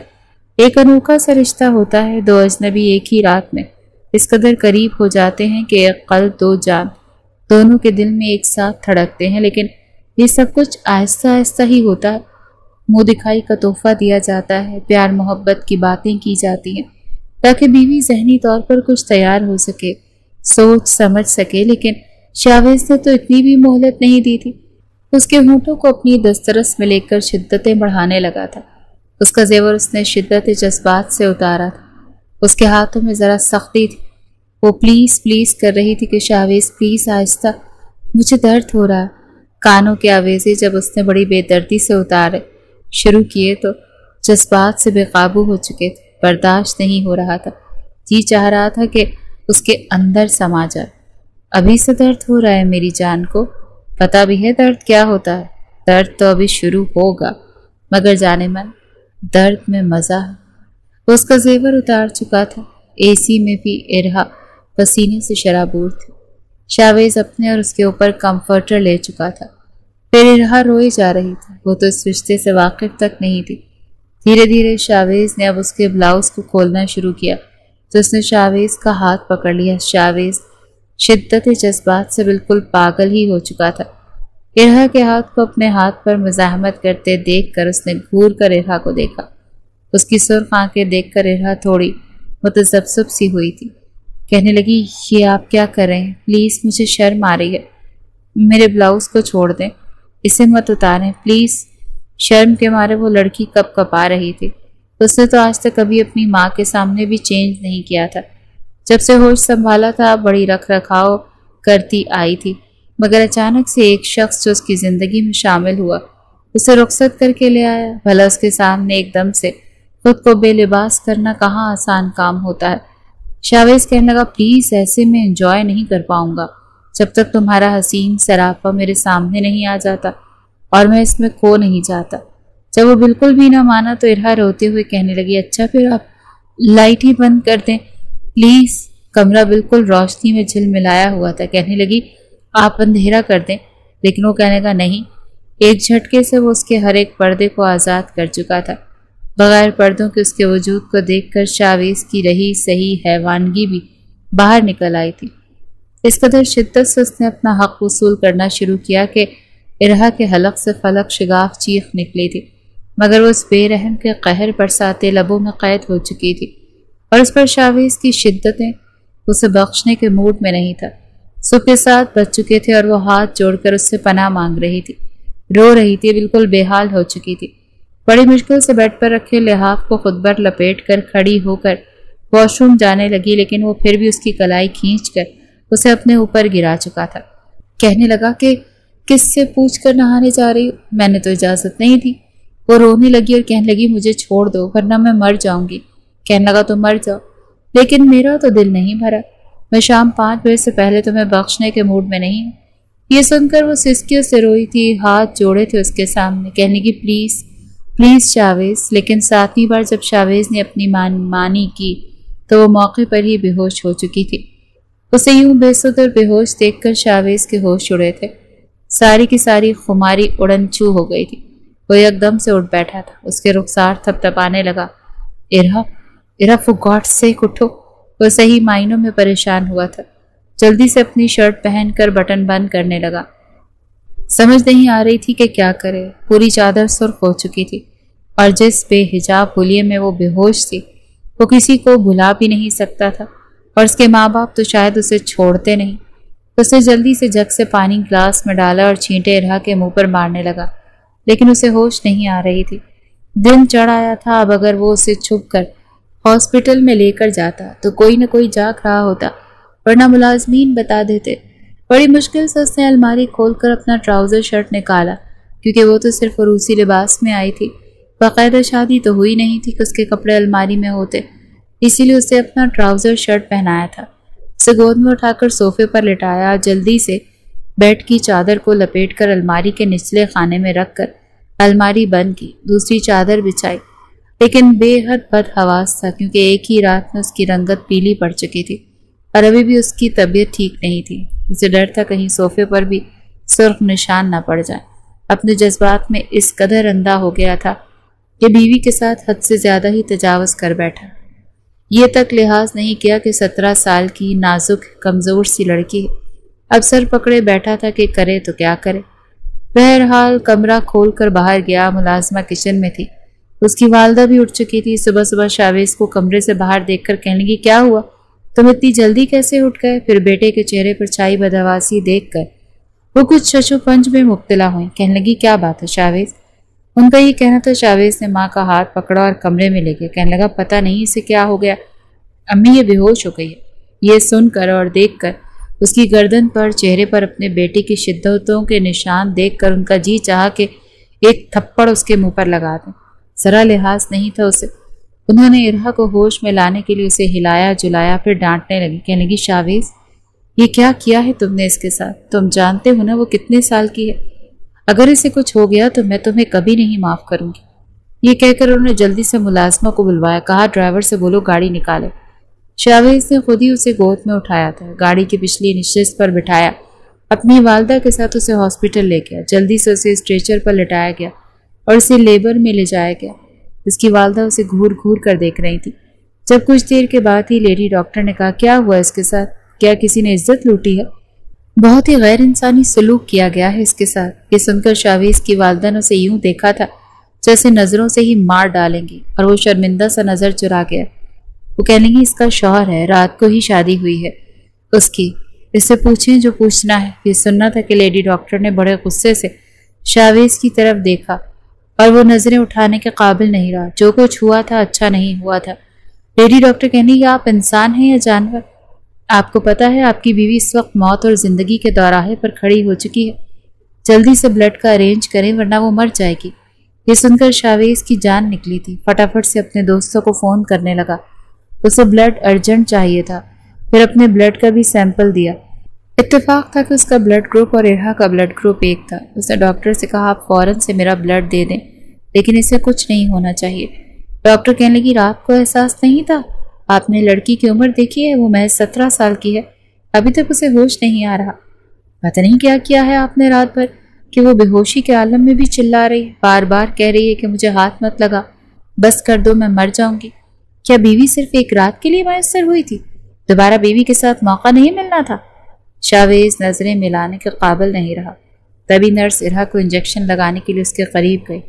ایک انوکھا سا رشتہ ہوتا ہے، دو اجنبی ایک ہی رات میں اس قدر قریب ہو جاتے ہیں کہ ایک قلب دو جان، دونوں کے دل میں ایک ساتھ دھڑکتے ہیں، لیکن یہ سب کچھ آہستہ آہستہ ہی ہوتا ہے۔ منہ دکھائی کا تحفہ دیا جاتا ہے، پیار محبت کی باتیں کی جاتی ہیں تاکہ بیوی ذہنی طور پر کچھ تیار ہو سکے، سوچ سمجھ سکے، لیکن شاویز نے تو اتنی بھی مہلت نہیں دی تھی۔ اس کے ہونٹوں کو اپنی دسترس میں لے کر شدتیں بڑھانے لگا تھا۔ اس کا زیور اس نے شدت جذبات سے اتارا تھا۔ اس کے ہاتھوں میں ذرا سختی تھی، وہ پلیز پلیز کر رہی تھی کہ شاویز پلیز آہستہ، مجھے درد ہو رہا ہے۔ کانوں کے آویزے جب اس نے بڑی بے دردی سے اتارے شروع کیے تو جذبات سے بے قابو ہو چکے تھے، برداشت نہیں ہو رہا تھا، جی چاہ رہا تھا کہ اس کے اندر سما جائے۔ ابھی سے درد ہو رہا ہے میری جان کو، پتہ بھی ہے درد کیا ہوتا ہے، درد تو ابھی شروع ہوگا، مگر جانے من درد میں مزہ ہے۔ وہ اس کا زیور اتار چکا تھا، اے سی میں بھی ارہا پسینے سے شرابور تھی۔ شاویز اپنے اور اس کے اوپر کمفرٹر لے چکا تھا، پھر ارہا روئی جا رہی تھی۔ وہ تو اس رشتے سے واقف تک نہیں تھی۔ دھیرے دھیرے شاویز نے اب اس کے بلاؤز کو کھولنا شروع کیا تو اس نے شاویز کا ہاتھ پکڑ لیا۔ شاویز شدت جذبات سے بالکل پاگل ہی ہو چکا تھا۔ ارہا کے ہاتھ کو اپنے ہاتھ پر مزاحمت کرتے دیکھ کر اس نے گھور کر ارہا کو دیکھا۔ اس کی سرخ آنکھیں دیکھ کر ارہا تھوڑی متذبذب سی ہوئی تھی، کہنے لگی یہ آپ کیا کر رہے ہیں؟ پلیز مجھے شرم آ رہی ہے، میرے بلاؤز کو چھوڑ دیں، اسے مت اتاریں پلیز۔ شرم کے مارے وہ لڑکی کپ کپا رہی تھی۔ اس نے تو آج تک کبھی اپنی ماں کے سامنے بھی چینج نہیں کیا تھا۔ جب سے ہوش سنبھالا تھا بڑی رکھ رکھاؤ کرتی آئی تھی، مگر اچانک سے ایک شخص جو اس کی زندگی میں شامل ہوا اسے رخصت کر کے لے آیا۔ بھلا اس کے سامنے ایک دم سے خود کو بے لباس کرنا کہاں آسان کام ہوتا ہے۔ شاویز کہنے لگا پلیز ایسے میں انجوائے نہیں کر پاؤں گا جب تک تمہارا حسین سراپا میرے سامنے نہیں آ جاتا، اور میں اس میں کھو نہیں جاتا۔ جب وہ بالکل بھی نہ مانا تو ارہا روتے ہوئے کہنے لگی اچھا پھر آپ لائٹ ہی بند کر دیں پلیز۔ کمرہ بالکل روشنی میں جھل ملایا ہوا تھا، کہنے لگی آپ اندھیرا کر دیں، لیکن وہ کہنے کا نہیں۔ ایک جھٹکے سے وہ اس کے ہر ایک پردے کو آزاد کر چکا تھا۔ بغیر پردوں کے اس کے وجود کو دیکھ کر شاویز کی رہی صحیح حیوانگی بھی باہر نکل آئی تھی۔ اس قدر شدت سے اس نے اپنا حق وصول کرنا شروع کیا کہ ارہا کے حلق سے فلک شگاف چیخ نکلی تھی، مگر وہ اس بے رحم کے قہر برساتے لبوں میں قید ہو چکی تھی، اور اس پر شاویز کی شدتیں اسے بخشنے کے موڈ میں نہیں تھا۔ صبح 7 بج چکے تھے اور وہ ہاتھ جوڑ کر اس سے پناہ مانگ رہی تھی، رو رہی تھی، بالکل بے حال ہو چکی تھی۔ بڑی مشکل سے بیڈ پر رکھے لحاف کو خود پر لپیٹ کر کھڑی ہو کر واش روم جانے لگی، لیکن وہ پھر بھی اس کی کلائی کھینچ کر اسے اپنے اوپر گرا چکا تھا۔ کہنے لگا کہ کس سے پوچھ کر نہانے جا رہی ہو؟ میں نے تو اجازت نہیں دی۔ وہ رونے لگی اور کہنے لگی مجھے چھوڑ دو ورنہ میں مر جاؤں گی۔ کہنے لگا تو مر جاؤ، لیکن میرا تو دل نہیں بھرا، میں شام 5 بجے سے پہلے تمہیں بخشنے کے موڈ میں نہیں ہوں۔ یہ سن کر وہ سسکیوں سے روئی تھی، ہاتھ جوڑے تھے اس کے سامنے، کہنے کی پلیز پلیز شاویز۔ لیکن 7ویں بار جب شاویز نے اپنی مانی کی تو وہ موقع پر ہی بے ہوش ہو چکی تھی۔ اسے یوں بے سود اور بے ہوش دیکھ کر شاویز کے ہوش اڑے تھے، ساری کی ساری خماری اڑن چھو ہو گئی تھی۔ وہ یک دم سے اٹھ بیٹھا تھا، اس کے رخسار تھپ تھپانے لگا۔ ارہا فور گاڈ سیک اٹھو۔ وہ صحیح معنوں میں پریشان ہوا تھا، جلدی سے اپنی شرٹ پہن کر بٹن بند کرنے لگا۔ سمجھ نہیں آ رہی تھی کہ کیا کرے، پوری چادر سرخ ہو چکی تھی، اور جس بے حجاب ہولیے میں وہ بے ہوش تھی وہ کسی کو بھلا بھی نہیں سکتا تھا، اور اس کے ماں باپ تو شاید اسے چھوڑتے نہیں۔ اس نے جلدی سے جگ سے پانی گلاس میں ڈالا اور چھینٹے ارہا کے منہ پر مارنے لگا، لیکن اسے ہوش نہیں آ رہی تھی۔ دن چڑھ آیا تھا، اب اگر وہ اسے چھپ کر ہاسپٹل میں لے کر جاتا تو کوئی نہ کوئی جاگ رہا ہوتا، ورنہ ملازمین بتا دیتے۔ بڑی مشکل سے اس نے الماری کھول کر اپنا ٹراؤزر شرٹ نکالا، کیونکہ وہ تو صرف عروسی لباس میں آئی تھی، باقاعدہ شادی تو ہوئی نہیں تھی کہ اس کے کپڑے الماری میں ہوتے، اسی لیے اسے اپنا ٹراؤزر شرٹ پہنایا تھا۔ اسے گود میں اٹھا کر صوفے پر لٹایا، جلدی سے بیڈ کی چادر کو لپیٹ کر الماری کے نچلے خانے میں رکھ کر الماری بند کی، دوسری چادر بچھائی، لیکن بے حد بد حواس تھا کیونکہ ایک ہی رات میں اس کی رنگت پیلی پڑ چکی تھی اور ابھی بھی اس کی طبیعت ٹھیک نہیں تھی۔ اسے ڈر تھا کہیں صوفے پر بھی سرخ نشان نہ پڑ جائیں۔ اپنے جذبات میں اس قدر اندھا ہو گیا تھا کہ بیوی کے ساتھ حد سے زیادہ ہی تجاوز کر بیٹھا۔ یہ تک لحاظ نہیں کیا کہ 17 سال کی نازک کمزور سی لڑکی ہے۔ اب سر پکڑے بیٹھا تھا کہ کرے تو کیا کرے۔ بہرحال کمرہ کھول کر باہر گیا۔ ملازمہ کچن میں تھی، اس کی والدہ بھی اٹھ چکی تھی۔ صبح صبح شاویز کو کمرے سے باہر دیکھ کر کہنے لگی، کیا ہوا؟ تم اتنی جلدی کیسے اٹھ گئے؟ پھر بیٹے کے چہرے پر چھائی بدحواسی دیکھ کر وہ کچھ شش و پنج میں مبتلا ہوئیں۔ کہنے لگی، کیا بات ہے شاویز؟ ان کا یہ کہنا تھا۔ شاویز نے ماں کا ہاتھ پکڑا اور کمرے میں لے گیا۔ کہنے لگا، پتہ نہیں اسے کیا ہو گیا، امی یہ بے ہوش ہو گئی ہے۔ یہ سن کر اور دیکھ کر اس کی گردن پر، چہرے پر اپنے بیٹے کی شدتوں کے نشان دیکھ کر ان کا جی چاہا کہ ایک تھپڑ اس کے منہ پر لگا دیں۔ ذرا لحاظ نہیں تھا اسے۔ انہوں نے ارہا کو ہوش میں لانے کے لیے اسے ہلایا جلایا، پھر ڈانٹنے لگی۔ کہنے لگی، شاویز یہ کیا کیا ہے تم نے اس کے ساتھ؟ تم جانتے ہو نا وہ کتنے سال کی ہے؟ اگر اسے کچھ ہو گیا تو میں تمہیں کبھی نہیں معاف کروں گی۔ یہ کہہ کر انہوں نے جلدی سے ملازمہ کو بلوایا، کہا ڈرائیور سے بولو گاڑی نکالے۔ شاویز نے خود ہی اسے گود میں اٹھایا تھا، گاڑی کی پچھلی نشست پر بٹھایا، اپنی والدہ کے ساتھ اسے ہاسپٹل لے گیا۔ جلدی سے اسے اسٹریچر پر لٹایا گیا اور اسے لیبر میں لے جایا گیا۔ اس کی والدہ اسے گھور گھور کر دیکھ رہی تھی۔ جب کچھ دیر کے بعد ہی لیڈی ڈاکٹر نے کہا، کیا ہوا اس کے ساتھ؟ کیا کسی نے عزت لوٹی ہے؟ بہت ہی غیر انسانی سلوک کیا گیا ہے اس کے ساتھ۔ یہ سن کر شاویز کی والدہ نے اسے یوں دیکھا تھا جیسے نظروں سے ہی مار ڈالیں گی، اور وہ شرمندہ سا نظر چرا گیا۔ وہ کہنے لگی، اس کا شوہر ہے، رات کو ہی شادی ہوئی ہے اس کی، اس سے پوچھیں جو پوچھنا ہے۔ یہ سننا تھا کہ لیڈی ڈاکٹر نے بڑے غصے سے شاویز کی طرف دیکھا اور وہ نظریں اٹھانے کے قابل نہیں رہا۔ جو کچھ ہوا تھا اچھا نہیں ہوا تھا۔ لیڈی ڈاکٹر کہنے لگی، آپ انسان ہیں یا جانور؟ آپ کو پتا ہے آپ کی بیوی اس وقت موت اور زندگی کے دوراہے پر کھڑی ہو چکی ہے، جلدی سے بلڈ کا ارینج کریں ورنہ وہ مر جائے گی۔ یہ سن کر شاویز کی جان نکلی تھی، فٹافٹ سے اپنے دوستوں کو فون کرنے لگا۔ اسے بلڈ ارجنٹ چاہیے تھا، پھر اپنے بلڈ کا بھی سیمپل دیا۔ اتفاق تھا کہ اس کا بلڈ گروپ اور ارہا کا بلڈ گروپ ایک تھا۔ اس نے ڈاکٹر سے کہا، آپ فوراً سے میرا بلڈ دے دیں، لیکن اسے کچھ نہیں ہونا چاہیے۔ ڈاکٹر کہنے لگی، آپ کو احساس نہیں تھا؟ آپ نے لڑکی کی عمر دیکھی ہے، وہ محض 17 سال کی ہے، ابھی تک اسے ہوش نہیں آ رہا۔ پتہ نہیں کیا کیا ہے آپ نے رات بھر کہ وہ بے ہوشی کے عالم میں بھی چلا رہی ہے، بار بار کہہ رہی ہے کہ مجھے ہاتھ مت لگا، بس کر دو، میں مر جاؤں گی۔ کیا بیوی صرف ایک رات کے لیے میسر ہوئی تھی؟ دوبارہ بیوی کے ساتھ موقع نہیں ملنا تھا؟ شاویز نظریں ملانے کے قابل نہیں رہا۔ تبھی نرس ارہا کو انجیکشن لگانے کے لیے اس کے قریب گئی۔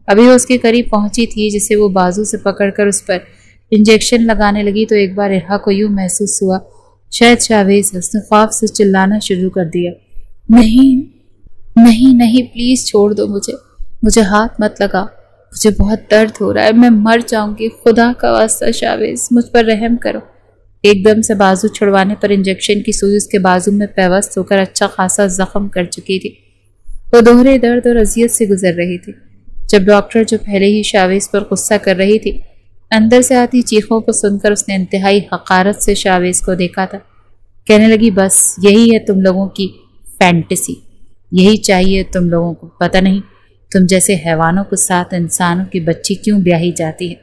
ابھی وہ اس کے قریب پہنچی تھی، جسے وہ بازو سے پکڑ کر اس پر انجیکشن لگانے لگی تو ایک بار ارہا کو یوں محسوس ہوا شاید شاویز ہے۔ اس نے خوف سے چلانا شروع کر دیا، نہیں نہیں نہیں، پلیز چھوڑ دو مجھے ہاتھ مت لگا، مجھے بہت درد ہو رہا ہے، میں مر جاؤں گی، خدا کا واسطہ شاویز مجھ پر رحم کرو۔ ایک دم سے بازو چھڑوانے پر انجیکشن کی سوئی اس کے بازو میں پیوست ہو کر اچھا خاصا زخم کر چکی تھی۔ وہ دوہرے درد اور اذیت سے گزر رہی تھی۔ جب ڈاکٹر، جو پہلے ہی شاویز پر غصہ کر رہی تھی، اندر سے آتی چیخوں کو سن کر اس نے انتہائی حقارت سے شاویز کو دیکھا تھا۔ کہنے لگی، بس یہی ہے تم لوگوں کی فینٹیسی، یہی چاہیے تم لوگوں کو، پتہ نہیں تم جیسے حیوانوں کے ساتھ انسانوں کی بچی کیوں بیاہی جاتی ہے۔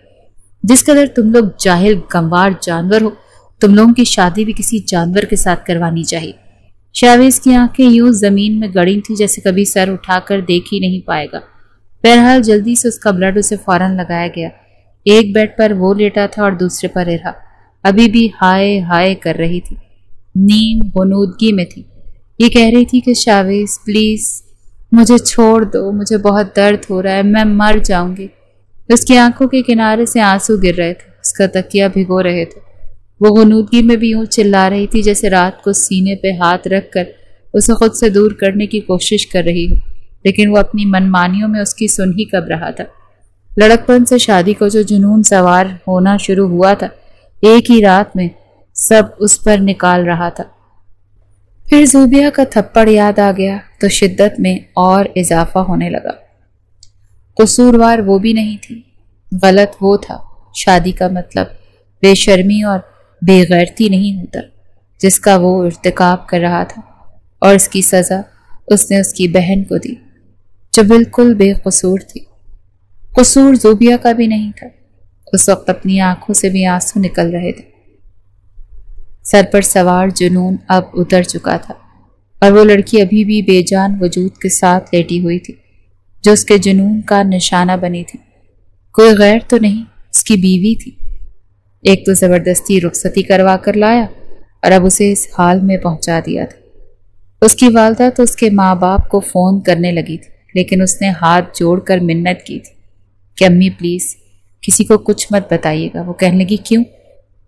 جس قدر تم لوگ جاہل گنوار جانور ہو، تم لوگوں کی شادی بھی کسی جانور کے ساتھ کروانی چاہیے۔ شاویز کی آنکھیں یوں زمین میں گڑی تھی جیسے کبھی سر اٹھا کر دیکھ ہی نہیں پائے گا۔ بہرحال جلدی سے اس کا بلڈ اسے فوراً لگایا گیا۔ ایک بیڈ پر وہ لیٹا تھا اور دوسرے پر ارہا، ابھی بھی ہائے ہائے کر رہی تھی، نیم غنودگی میں تھی۔ یہ کہہ رہی تھی کہ شاویز پلیز مجھے چھوڑ دو، مجھے بہت درد ہو رہا ہے، میں مر جاؤں گی۔ اس کی آنکھوں کے کنارے سے آنسو گر رہے تھے، اس کا تکیہ بھگو رہے تھے۔ وہ غنودگی میں بھی یوں چلا رہی تھی جیسے رات کو سینے پہ ہاتھ رکھ کر اسے خود سے دور کرنے کی کوشش کر رہی ہو، لیکن وہ اپنی منمانیوں میں اس کی سن ہی کب رہا تھا۔ لڑکپن سے شادی کو جو جنون سوار ہونا شروع ہوا تھا، ایک ہی رات میں سب اس پر نکال رہا تھا۔ پھر زوبیہ کا تھپڑ یاد آ گیا تو شدت میں اور اضافہ ہونے لگا۔ قصوروار وہ بھی نہیں تھی، غلط وہ تھا۔ شادی کا مطلب بے شرمی اور بے غیرتی نہیں ہوتا جس کا وہ ارتکاب کر رہا تھا، اور اس کی سزا اس نے اس کی بہن کو دی۔ جو بالکل بے قصور تھی۔ قصور زوبیہ کا بھی نہیں تھا۔ اس وقت اپنی آنکھوں سے بھی آنسو نکل رہے تھے۔ سر پر سوار جنون اب اتر چکا تھا اور وہ لڑکی ابھی بھی بے جان وجود کے ساتھ لیٹی ہوئی تھی جو اس کے جنون کا نشانہ بنی تھی۔ کوئی غیر تو نہیں، اس کی بیوی تھی۔ ایک تو زبردستی رخصتی کروا کر لایا اور اب اسے اس حال میں پہنچا دیا تھا۔ اس کی والدہ تو اس کے ماں باپ کو فون کرنے لگی تھی، لیکن اس نے ہاتھ جوڑ کر منت کی تھی کہ امی پلیز کسی کو کچھ مت بتائیے گا۔ وہ کہنے لگی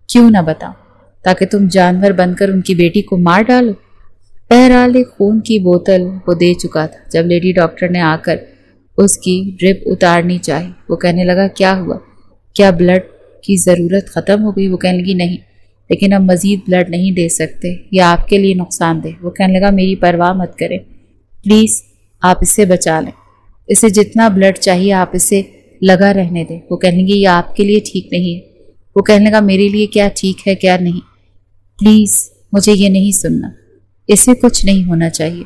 کیوں نہ بتاؤں؟ تاکہ تم جانور بن کر ان کی بیٹی کو مار ڈالو۔ بہرحال ایک خون کی بوتل وہ دے چکا تھا۔ جب لیڈی ڈاکٹر نے آ کر اس کی ڈرپ اتارنی چاہی، وہ کہنے لگا کیا ہوا؟ کیا بلڈ کی ضرورت ختم ہو گئی؟ وہ کہنے لگی نہیں، لیکن اب مزید بلڈ نہیں دے سکتے، یہ آپ کے لیے نقصان دہ۔ وہ کہنے لگا میری پرواہ مت کریں، پلیز آپ اسے بچا لیں، اسے جتنا بلڈ چاہیے آپ اسے لگا رہنے دیں۔ وہ کہنے لگی یہ آپ کے لیے ٹھیک نہیں ہے۔ وہ کہنے لگا میرے لیے کیا ٹھیک ہے کیا نہیں، پلیز مجھے یہ نہیں سننا، اسے کچھ نہیں ہونا چاہیے۔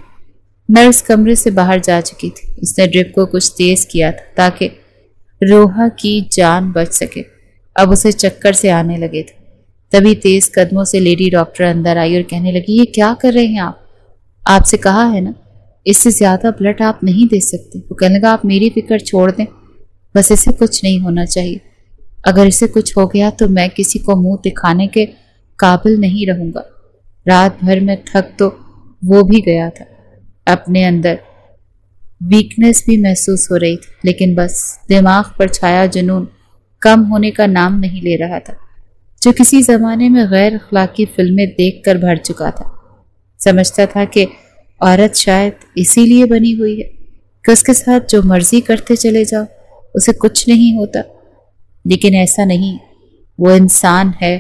نرس کمرے سے باہر جا چکی تھی۔ اس نے ڈرپ کو کچھ تیز کیا تھا تاکہ روحا کی جان بچ سکے۔ اب اسے چکر سے آنے لگے تھے۔ تبھی تیز قدموں سے لیڈی ڈاکٹر اندر آئی اور کہنے لگی یہ کیا کر رہے ہیں آپ سے کہا ہے نا اس سے زیادہ بلڈ آپ نہیں دے سکتے۔ وہ کہنے لگا آپ میری فکر چھوڑ دیں، بس اسے کچھ نہیں ہونا چاہیے۔ اگر اسے کچھ ہو گیا تو میں کسی کو منہ دکھانے کے قابل نہیں رہوں گا۔ رات بھر میں تھک تو وہ بھی گیا تھا، اپنے اندر ویکنس بھی محسوس ہو رہی تھی، لیکن بس دماغ پر چھایا جنون کم ہونے کا نام نہیں لے رہا تھا، جو کسی زمانے میں غیر اخلاقی فلمیں دیکھ کر بھر چکا تھا۔ سمجھتا تھا کہ عورت شاید اسی لیے بنی ہوئی ہے کہ اس کے ساتھ جو مرضی کرتے چلے جاؤ، اسے کچھ نہیں ہوتا، لیکن ایسا نہیں، وہ انسان ہے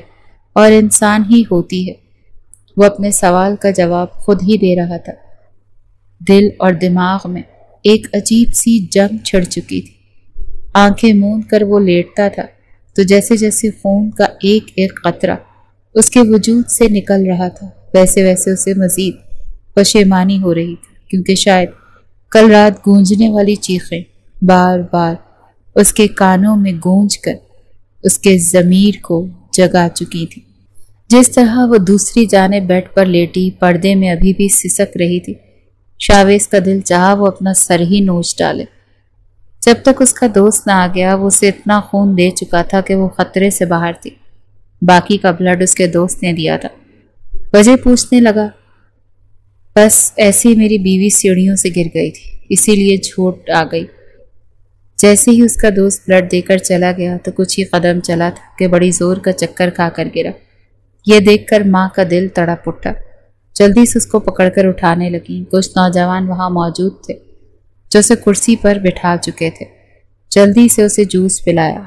اور انسان ہی ہوتی ہے۔ وہ اپنے سوال کا جواب خود ہی دے رہا تھا۔ دل اور دماغ میں ایک عجیب سی جنگ چھڑ چکی تھی۔ آنکھیں موند کر وہ لیٹتا تھا تو جیسے جیسے خون کا ایک ایک قطرہ اس کے وجود سے نکل رہا تھا، ویسے ویسے اسے مزید پشیمانی ہو رہی تھی، کیونکہ شاید کل رات گونجنے والی چیخیں بار بار اس کے کانوں میں گونج کر اس کے ضمیر کو جگا چکی تھی۔ جس طرح وہ دوسری جانب بیڈ پر لیٹی پردے میں ابھی بھی سسک رہی تھی، شاویز کا دل چاہا وہ اپنا سر ہی نوچ ڈالے۔ جب تک اس کا دوست نہ آ گیا وہ اسے اتنا خون دے چکا تھا کہ وہ خطرے سے باہر تھی۔ باقی کا بلڈ اس کے دوست نے دیا تھا۔ وجہ پوچھنے لگا، بس ایسی میری بیوی سیڑھیوں سے گر گئی تھی، اسی لیے جھوٹ آ گئی۔ جیسے ہی اس کا دوست بلڈ دے کر چلا گیا تو کچھ ہی قدم چلا تھا کہ بڑی زور کا چکر کھا کر گرا۔ یہ دیکھ کر ماں کا دل تڑپ اٹھا، جلدی سے اس کو پکڑ کر اٹھانے لگیں۔ کچھ نوجوان وہاں موجود تھے جو اسے کرسی پر بٹھا چکے تھے۔ جلدی سے اسے جوس پلایا۔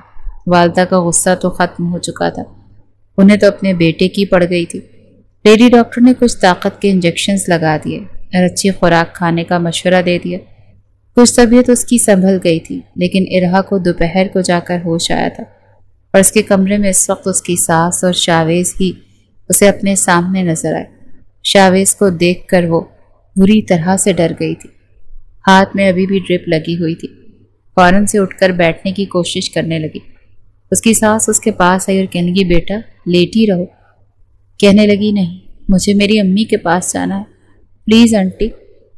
والدہ کا غصہ تو ختم ہو چکا تھا، انہیں تو اپنے بیٹے کی پڑ گئی تھی۔ لیڈی ڈاکٹر نے کچھ طاقت کے انجیکشنز لگا دیے اور اچھی خوراک کھانے کا مشورہ دے دیا۔ کچھ طبیعت اس کی سنبھل گئی تھی، لیکن ارہا کو دوپہر کو جا کر ہوش آیا تھا اور اس کے کمرے میں اس وقت اس کی ساس اور شاویز ہی اسے اپنے سامنے نظر آئے۔ شاویز کو دیکھ کر وہ بری طرح سے ڈر گئی تھی۔ ہاتھ میں ابھی بھی ڈرپ لگی ہوئی تھی۔ فوراً سے اٹھ کر بیٹھنے کی کوشش کرنے لگی۔ اس کی ساس اس کے پاس آئی اور کہنے لگی بیٹا لیٹی رہو۔ کہنے لگی نہیں، مجھے میری امی کے پاس جانا ہے، پلیز آنٹی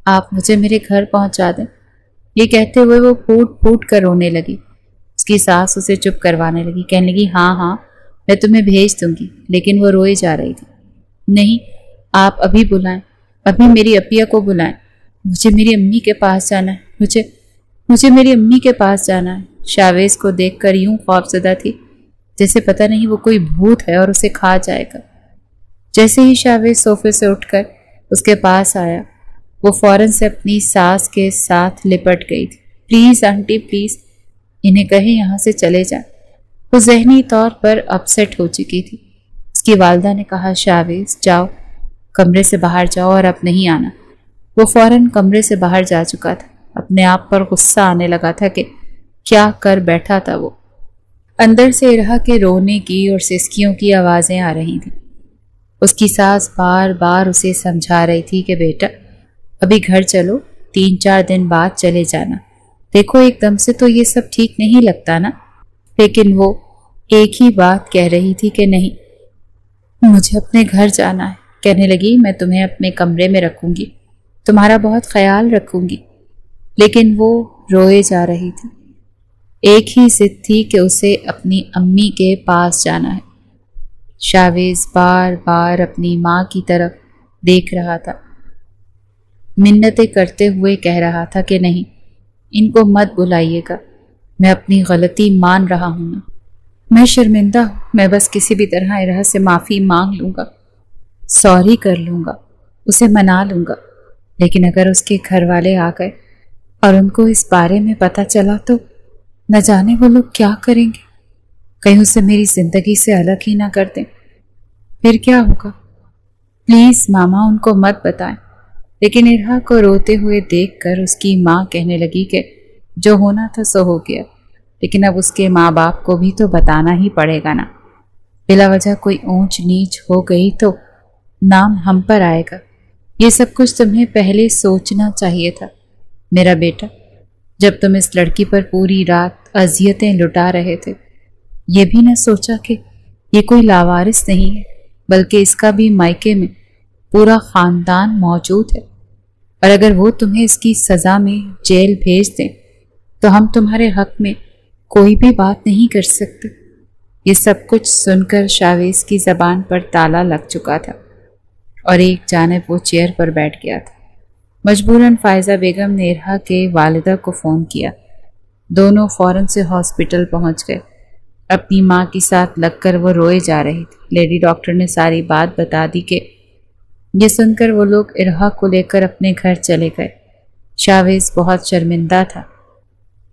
آپ مجھے میرے گھر پہنچا دیں۔ یہ کہتے ہوئے وہ پھوٹ پھوٹ کر رونے لگی۔ اس کی ساس اسے چپ کروانے لگی، کہنے لگی ہاں میں تمہیں بھیج دوں گی، لیکن وہ روئے جا رہی تھی۔ نہیں آپ ابھی بلائیں، ابھی میری اپیا کو بلائیں، مجھے میری امی کے پاس جانا ہے، مجھے میری امی کے پاس جانا ہے۔ شاویز کو دیکھ کر یوں خوفزدہ تھی جیسے پتہ نہیں وہ کوئی بھوت ہے اور اسے کھا جائے گا۔ جیسے ہی شاویز صوفے سے اٹھ کر اس کے پاس آیا، وہ فوراً سے اپنی ساس کے ساتھ لپٹ گئی تھی۔ پلیز آنٹی پلیز انہیں کہیں یہاں سے چلے جائیں۔ وہ ذہنی طور پر اپسیٹ ہو چکی تھی۔ اس کی والدہ نے کہا شاویز جاؤ کمرے سے باہر جاؤ اور اب نہیں آنا۔ وہ فوراً کمرے سے باہر جا چکا تھا۔ اپنے آپ پر غصہ آنے لگا تھا کہ کیا کر بیٹھا تھا وہ۔ اندر سے ارہا کے رونے کی اور سسکیوں کی آوازیں آ رہی تھیں۔ اس کی ساس بار بار اسے سمجھا رہی تھی کہ بیٹا ابھی گھر چلو، 3-4 دن بعد چلے جانا۔ دیکھو ایک دم سے تو یہ سب ٹھیک نہیں لگتا نا، لیکن وہ ایک ہی بات کہہ رہی تھی کہ نہیں، مجھے اپنے گھر جانا ہے۔ کہنے لگی میں تمہیں اپنے کمرے میں رکھوں گی، تمہارا بہت خیال رکھوں گی، لیکن وہ روئے جا رہی تھی۔ ایک ہی ضد تھی کہ اسے اپنی امی کے پاس جانا ہے۔ شاویز بار بار اپنی ماں کی طرف دیکھ رہا تھا، منتیں کرتے ہوئے کہہ رہا تھا کہ نہیں، ان کو مت بلائیے گا، میں اپنی غلطی مان رہا ہوں نا، میں شرمندہ ہوں، میں بس کسی بھی طرح ارحا سے معافی مانگ لوں گا، سوری کر لوں گا، اسے منا لوں گا، لیکن اگر اس کے گھر والے آ گئے اور ان کو اس بارے میں پتہ چلا تو نہ جانے وہ لوگ کیا کریں گے، کہیں اسے میری زندگی سے الگ ہی نہ کر دیں، پھر کیا ہوگا؟ پلیز ماما ان کو مت بتائیں۔ لیکن ارحا کو روتے ہوئے دیکھ کر اس کی ماں کہنے لگی کہ جو ہونا تھا سو ہو گیا، لیکن اب اس کے ماں باپ کو بھی تو بتانا ہی پڑے گا نا، بلا وجہ کوئی اونچ نیچ ہو گئی تو نام ہم پر آئے گا، یہ سب کچھ تمہیں پہلے سوچنا چاہیے تھا میرا بیٹا، جب تم اس لڑکی پر پوری رات اذیتیں لٹا رہے تھے، یہ بھی نہ سوچا کہ یہ کوئی لاوارث نہیں ہے، بلکہ اس کا بھی مائکے میں پورا خاندان موجود ہے، اور اگر وہ تمہیں اس کی سزا میں جیل بھیج دیں تو ہم تمہارے حق میں کوئی بھی بات نہیں کر سکتے۔ یہ سب کچھ سن کر شاویز کی زبان پر تالا لگ چکا تھا اور ایک جانب وہ چیئر پر بیٹھ گیا تھا۔ مجبوراً فائزہ بیگم نے ارحا کے والدہ کو فون کیا، دونوں فوراً سے ہاسپٹل پہنچ گئے۔ اپنی ماں کے ساتھ لگ کر وہ روئے جا رہی تھی۔ لیڈی ڈاکٹر نے ساری بات بتا دی کہ یہ سن کر وہ لوگ ارحا کو لے کر اپنے گھر چلے گئے۔ شاویز بہت شرمندہ تھا،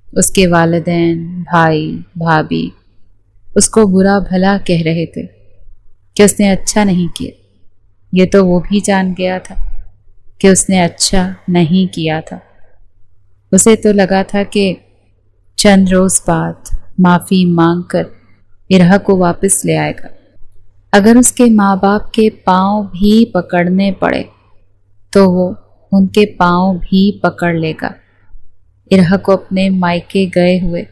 اس کے والدین، بھائی، بھابھی اس کو برا بھلا کہہ رہے تھے کہ اس نے اچھا نہیں کیا، یہ تو وہ بھی جان گیا تھا کہ اس نے اچھا نہیں کیا تھا۔ اسے تو لگا تھا کہ چند روز بعد معافی مانگ کر ارحا کو واپس لے آئے گا، اگر اس کے ماں باپ کے پاؤں بھی پکڑنے پڑے تو وہ ان کے پاؤں بھی پکڑ لے گا۔ ارحا کو اپنے مائکے گئے ہوئے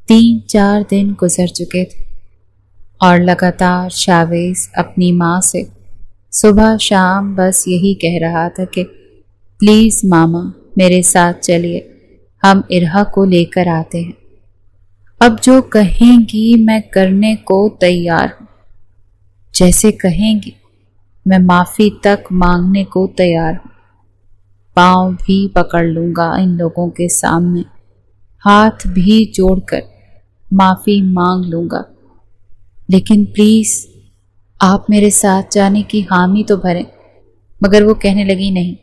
3-4 دن گزر چکے تھے اور لگاتار شاویز اپنی ماں سے صبح شام بس یہی کہہ رہا تھا کہ پلیز ماما میرے ساتھ چلیے، ہم ارحا کو لے کر آتے ہیں، اب جو کہیں گی میں کرنے کو تیار ہوں، جیسے کہیں گی میں معافی تک مانگنے کو تیار ہوں، پاؤں بھی پکڑ لوں گا ان لوگوں کے سامنے، ہاتھ بھی جوڑ کر معافی مانگ لوں گا، لیکن پلیز آپ میرے ساتھ جانے کی حامی تو بھریں۔ مگر وہ کہنے لگی نہیں،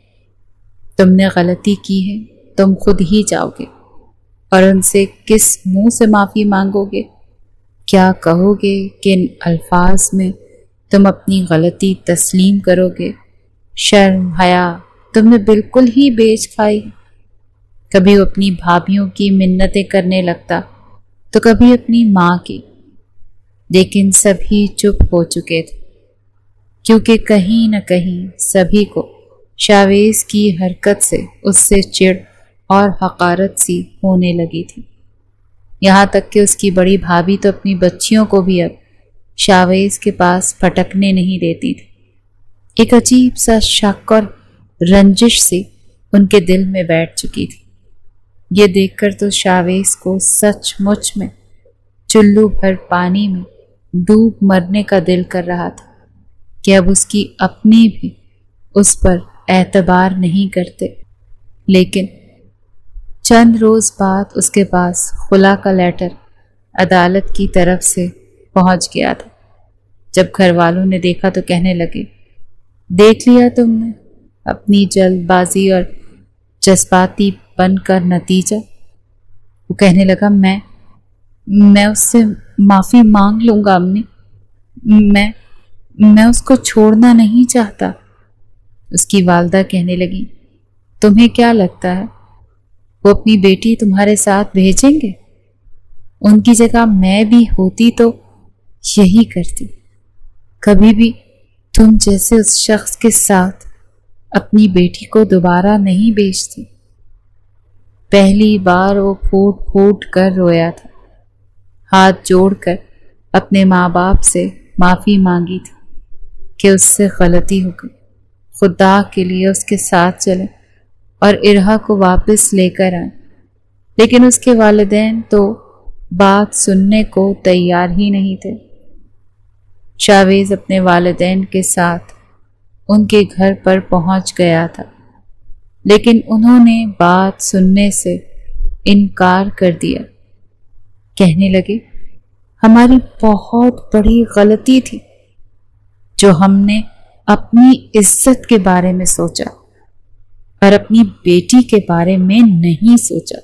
تم نے غلطی کی ہے، تم خود ہی جاؤ گے، اور ان سے کس منہ سے معافی مانگو گے؟ کیا کہو گے؟ کن الفاظ میں تم اپنی غلطی تسلیم کرو گے؟ شرم حیا تم نے بالکل ہی بیچ کھائی۔ کبھی وہ اپنی بھابھیوں کی منتیں کرنے لگتا تو کبھی اپنی ماں کی، لیکن سبھی چپ ہو چکے تھے، کیونکہ کہیں نہ کہیں سبھی کو شاویز کی حرکت سے اس سے چڑ اور حقارت سی ہونے لگی تھی، یہاں تک کہ اس کی بڑی بھابھی تو اپنی بچیوں کو بھی اب شاویز کے پاس پھٹکنے نہیں دیتی تھی۔ ایک عجیب سا شک اور رنجش سی ان کے دل میں بیٹھ چکی تھی۔ یہ دیکھ کر تو شاویز کو سچ مچ میں چلو بھر پانی میں ڈوب مرنے کا دل کر رہا تھا کہ اب اس کی اپنی بھی اس پر اعتبار نہیں کرتے۔ لیکن چند روز بعد اس کے پاس خلا کا لیٹر عدالت کی طرف سے پہنچ گیا تھا۔ جب گھر والوں نے دیکھا تو کہنے لگے، دیکھ لیا تم نے اپنی جلد بازی اور جذباتی بن کر نتیجہ۔ وہ کہنے لگا میں اس سے معافی مانگ لوں گا امی، میں اس کو چھوڑنا نہیں چاہتا۔ اس کی والدہ کہنے لگی، تمہیں کیا لگتا ہے وہ اپنی بیٹی تمہارے ساتھ بھیجیں گے؟ ان کی جگہ میں بھی ہوتی تو یہی کرتی، کبھی بھی تم جیسے اس شخص کے ساتھ اپنی بیٹی کو دوبارہ نہیں بھیجتی۔ پہلی بار وہ پھوٹ پھوٹ کر رویا تھا، ہاتھ جوڑ کر اپنے ماں باپ سے معافی مانگی تھی کہ اس سے غلطی ہو گئی، خدا کے لیے اس کے ساتھ چلے اور ارہا کو واپس لے کر آئیں، لیکن اس کے والدین تو بات سننے کو تیار ہی نہیں تھے۔ شاویز اپنے والدین کے ساتھ ان کے گھر پر پہنچ گیا تھا، لیکن انہوں نے بات سننے سے انکار کر دیا۔ کہنے لگے، ہماری بہت بڑی غلطی تھی جو ہم نے اپنی عزت کے بارے میں سوچا اور اپنی بیٹی کے بارے میں نہیں سوچا۔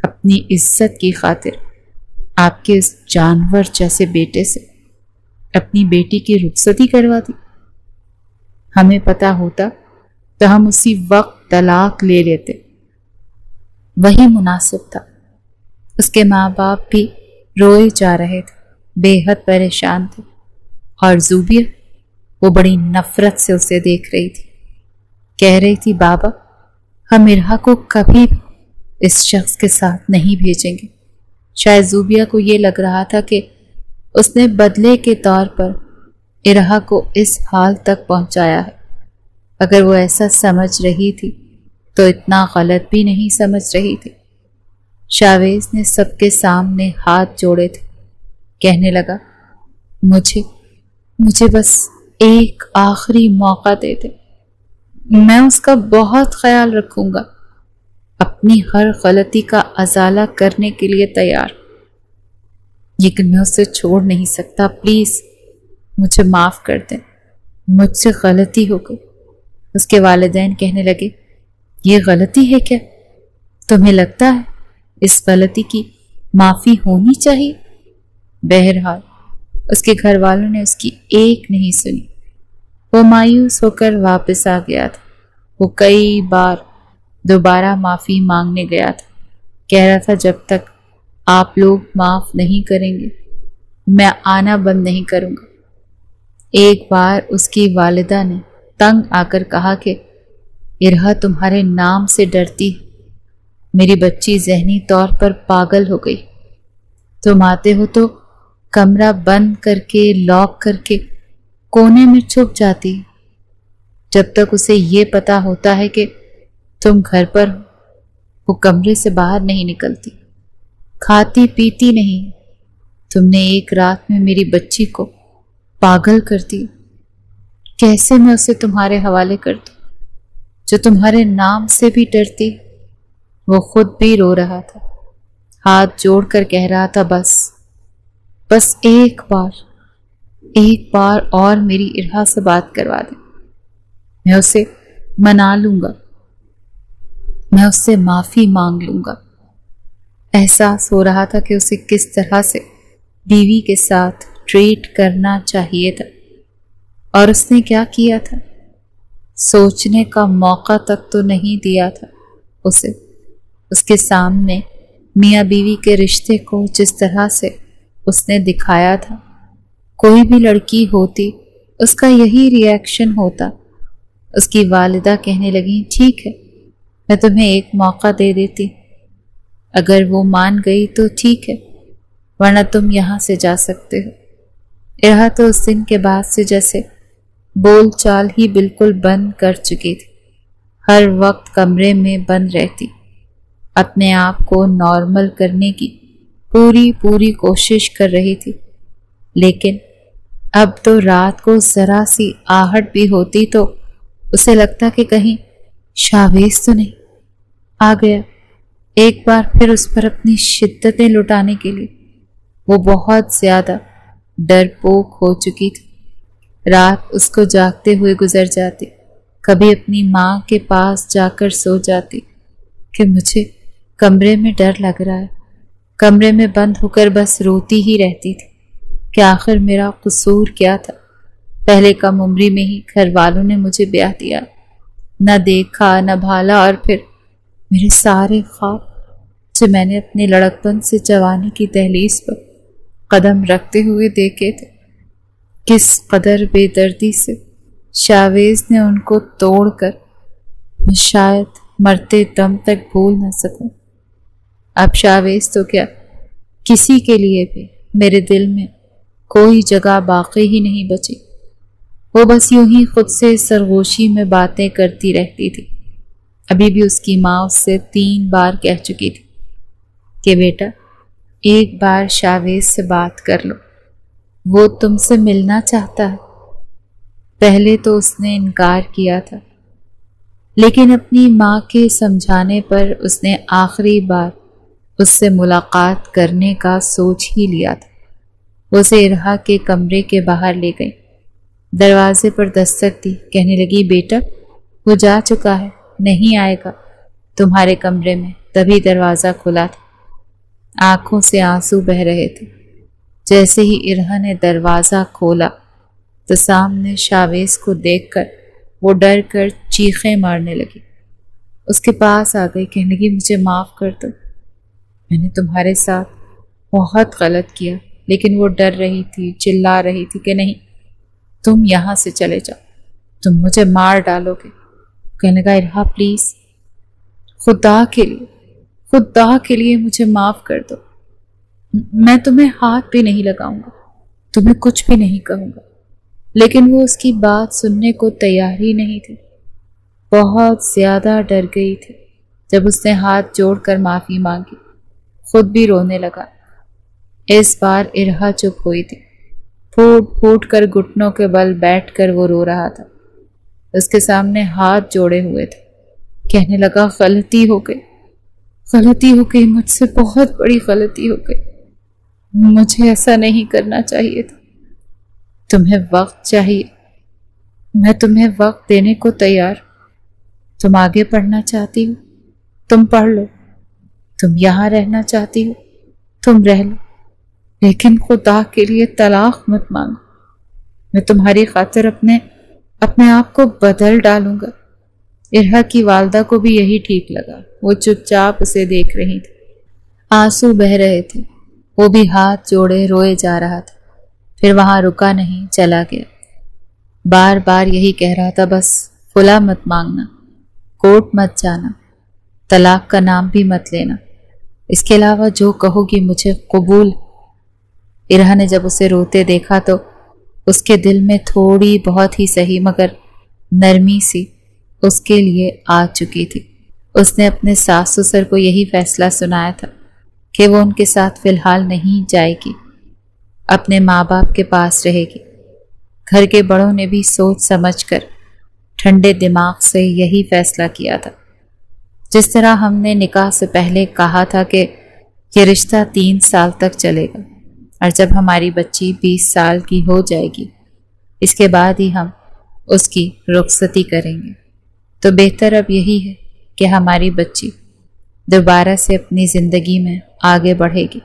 اپنی عزت کی خاطر آپ کے اس جانور جیسے بیٹے سے اپنی بیٹی کی رخصتی کروا دی۔ ہمیں پتہ ہوتا تو ہم اسی وقت طلاق لے لیتے، وہی مناسب تھا۔ اس کے ماں باپ بھی روئے جا رہے تھے، بے حد پریشان تھے، اور زوبیہ وہ بڑی نفرت سے اسے دیکھ رہی تھی، کہہ رہی تھی، بابا ہم ارہا کو کبھی بھی اس شخص کے ساتھ نہیں بھیجیں گے۔ شاید زوبیہ کو یہ لگ رہا تھا کہ اس نے بدلے کے طور پر ارہا کو اس حال تک پہنچایا ہے۔ اگر وہ ایسا سمجھ رہی تھی تو اتنا غلط بھی نہیں سمجھ رہی تھی۔ شاویز نے سب کے سامنے ہاتھ جوڑے تھے، کہنے لگا، مجھے بس ایک آخری موقع دے دے، میں اس کا بہت خیال رکھوں گا، اپنی ہر غلطی کا ازالہ کرنے کے لیے تیار، لیکن میں اسے چھوڑ نہیں سکتا، پلیز مجھے معاف کر دیں، مجھ سے غلطی ہو گئی۔ اس کے والدین کہنے لگے، یہ غلطی ہے کیا؟ تمہیں لگتا ہے اس غلطی کی معافی ہونی چاہیے؟ بہرحال اس کے گھر والوں نے اس کی ایک نہیں سنی۔ وہ مایوس ہو کر واپس آ گیا تھا۔ وہ کئی بار دوبارہ معافی مانگنے گیا تھا، کہہ رہا تھا، جب تک آپ لوگ معاف نہیں کریں گے میں آنا بند نہیں کروں گا۔ ایک بار اس کی والدہ نے تنگ آ کر کہا کہ ارہا تمہارے نام سے ڈرتی ہے، میری بچی ذہنی طور پر پاگل ہو گئی، تم آتے ہو تو کمرہ بند کر کے لاک کر کے کونے میں چھپ جاتی ہے، جب تک اسے یہ پتا ہوتا ہے کہ تم گھر پر ہو وہ کمرے سے باہر نہیں نکلتی، کھاتی پیتی نہیں۔ تم نے ایک رات میں میری بچی کو پاگل کر دی، کیسے میں اسے تمہارے حوالے کر دوں جو تمہارے نام سے بھی ڈرتی؟ وہ خود بھی رو رہا تھا، ہاتھ جوڑ کر کہہ رہا تھا، بس ایک بار اور میری ارہا سے بات کروا دیں، میں اسے منا لوں گا، میں اس سے معافی مانگ لوں گا۔ احساس ہو رہا تھا کہ اسے کس طرح سے بیوی کے ساتھ ٹریٹ کرنا چاہیے تھا، اور اس نے کیا کیا تھا، سوچنے کا موقع تک تو نہیں دیا تھا اسے۔ اس کے سامنے میاں بیوی کے رشتے کو جس طرح سے اس نے دکھایا تھا، کوئی بھی لڑکی ہوتی اس کا یہی ری ایکشن ہوتا۔ اس کی والدہ کہنے لگیں، ٹھیک ہے میں تمہیں ایک موقع دے دیتی، اگر وہ مان گئی تو ٹھیک ہے، ورنہ تم یہاں سے جا سکتے ہو۔ ارہا تو اس دن کے بعد سے جیسے بول چال ہی بالکل بند کر چکی تھی، ہر وقت کمرے میں بند رہتی، اپنے آپ کو نارمل کرنے کی پوری کوشش کر رہی تھی، لیکن اب تو رات کو ذرا سی آہٹ بھی ہوتی تو اسے لگتا کہ کہیں شاویز تو نہیں آ گیا۔ ایک بار پھر اس پر اپنی شدتیں لٹانے کے لیے وہ بہت زیادہ ڈرپوک ہو چکی تھی۔ رات اس کو جاگتے ہوئے گزر جاتی، کبھی اپنی ماں کے پاس جا کر سو جاتی کہ مجھے کمرے میں ڈر لگ رہا ہے، کمرے میں بند ہو کر بس روتی ہی رہتی تھی کہ آخر میرا قصور کیا تھا، پہلے کم عمری میں ہی گھر والوں نے مجھے بیاہ دیا، نہ دیکھا نہ بھالا، اور پھر میرے سارے خواب جو میں نے اپنے لڑکپن سے جوانی کی دہلیز پر قدم رکھتے ہوئے دیکھے تھے، کس قدر بے دردی سے شاویز نے ان کو توڑ کر شاید مرتے دم تک بھول نہ سکوں۔ اب شاویز تو کیا، کسی کے لیے بھی میرے دل میں کوئی جگہ باقی ہی نہیں بچی۔ وہ بس یوں ہی خود سے سرگوشی میں باتیں کرتی رہتی تھی۔ ابھی بھی اس کی ماں اس سے 3 بار کہہ چکی تھی کہ بیٹا ایک بار شاویز سے بات کر لو، وہ تم سے ملنا چاہتا ہے۔ پہلے تو اس نے انکار کیا تھا، لیکن اپنی ماں کے سمجھانے پر اس نے آخری بار اس سے ملاقات کرنے کا سوچ ہی لیا تھا۔ وہ اسے ارہا کے کمرے کے باہر لے گئی، دروازے پر دستک دی، کہنے لگی بیٹا وہ جا چکا ہے، نہیں آئے گا تمہارے کمرے میں۔ تبھی دروازہ کھلا تھا، آنکھوں سے آنسو بہ رہے تھے۔ جیسے ہی ارہا نے دروازہ کھولا تو سامنے شاویز کو دیکھ کر وہ ڈر کر چیخیں مارنے لگی۔ اس کے پاس آ گئی، کہنے لگی مجھے معاف کر دو، میں نے تمہارے ساتھ بہت غلط کیا۔ لیکن وہ ڈر رہی تھی، چلا رہی تھی کہ نہیں تم یہاں سے چلے جاؤ، تم مجھے مار ڈالو گے۔ کہنے لگا ارہا پلیز خدا کے لیے مجھے معاف کر دو، میں تمہیں ہاتھ بھی نہیں لگاؤں گا، تمہیں کچھ بھی نہیں کہوں گا۔ لیکن وہ اس کی بات سننے کو تیار ہی نہیں تھی، بہت زیادہ ڈر گئی تھی۔ جب اس نے ہاتھ جوڑ کر معافی مانگی، خود بھی رونے لگا۔ اس بار ارہا چپ ہوئی تھی، پھوٹ پھوٹ کر گھٹنوں کے بل بیٹھ کر وہ رو رہا تھا، اس کے سامنے ہاتھ جوڑے ہوئے تھے۔ کہنے لگا غلطی ہو گئی مجھ سے، بہت بڑی غلطی ہو گئی، مجھے ایسا نہیں کرنا چاہیے تھا۔ تمہیں وقت چاہیے، میں تمہیں وقت دینے کو تیار۔ تم آگے پڑھنا چاہتی ہو تم پڑھ لو، تم یہاں رہنا چاہتی ہو تم رہ لو، لیکن خدا کے لیے طلاق مت مانگو۔ میں تمہاری خاطر اپنے آپ کو بدل ڈالوں گا۔ ارہا کی والدہ کو بھی یہی ٹھیک لگا، وہ چپ چاپ اسے دیکھ رہی تھی، آنسو بہ رہے تھے۔ وہ بھی ہاتھ جوڑے روئے جا رہا تھا، پھر وہاں رکا نہیں، چلا گیا۔ بار بار یہی کہہ رہا تھا بس خلا مت مانگنا، کورٹ مت جانا، طلاق کا نام بھی مت لینا، اس کے علاوہ جو کہو گی مجھے قبول۔ ارہا نے جب اسے روتے دیکھا تو اس کے دل میں تھوڑی بہت ہی صحیح مگر نرمی سی اس کے لیے آ چکی تھی۔ اس نے اپنے ساس سسر کو یہی فیصلہ سنایا تھا کہ وہ ان کے ساتھ فی الحال نہیں جائے گی، اپنے ماں باپ کے پاس رہے گی۔ گھر کے بڑوں نے بھی سوچ سمجھ کر ٹھنڈے دماغ سے یہی فیصلہ کیا تھا۔ جس طرح ہم نے نکاح سے پہلے کہا تھا کہ یہ رشتہ 3 سال تک چلے گا، اور جب ہماری بچی 20 سال کی ہو جائے گی اس کے بعد ہی ہم اس کی رخصتی کریں گے، تو بہتر اب یہی ہے کہ ہماری بچی دوبارہ سے اپنی زندگی میں آگے بڑھے گی،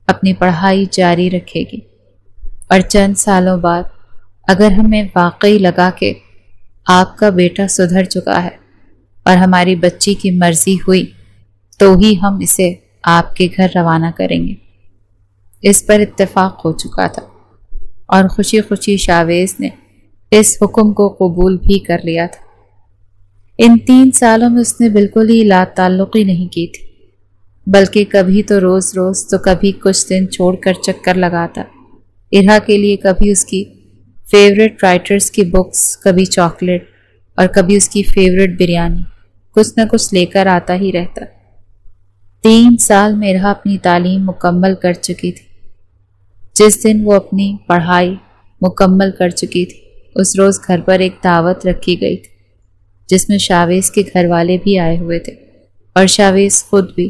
اپنی پڑھائی جاری رکھے گی، اور چند سالوں بعد اگر ہمیں واقعی لگا کہ آپ کا بیٹا سدھر چکا ہے اور ہماری بچی کی مرضی ہوئی تو ہی ہم اسے آپ کے گھر روانہ کریں گے۔ اس پر اتفاق ہو چکا تھا اور خوشی خوشی شاویز نے اس حکم کو قبول بھی کر لیا تھا۔ ان 3 سالوں میں اس نے بالکل ہی لا تعلقی نہیں کی تھی، بلکہ کبھی تو روز روز تو کبھی کچھ دن چھوڑ کر چکر لگاتا۔ ارہا کے لیے کبھی اس کی فیوریٹ رائٹرز کی بکس، کبھی چاکلیٹ اور کبھی اس کی فیوریٹ بریانی، کچھ نہ کچھ لے کر آتا ہی رہتا۔ 3 سال میں ارہا اپنی تعلیم مکمل کر چکی تھی۔ جس دن وہ اپنی پڑھائی مکمل کر چکی تھی اس روز گھر پر ایک دعوت رکھی گئی تھی جس میں شاویز کے گھر والے بھی آئے ہوئے تھے اور شاویز خود بھی۔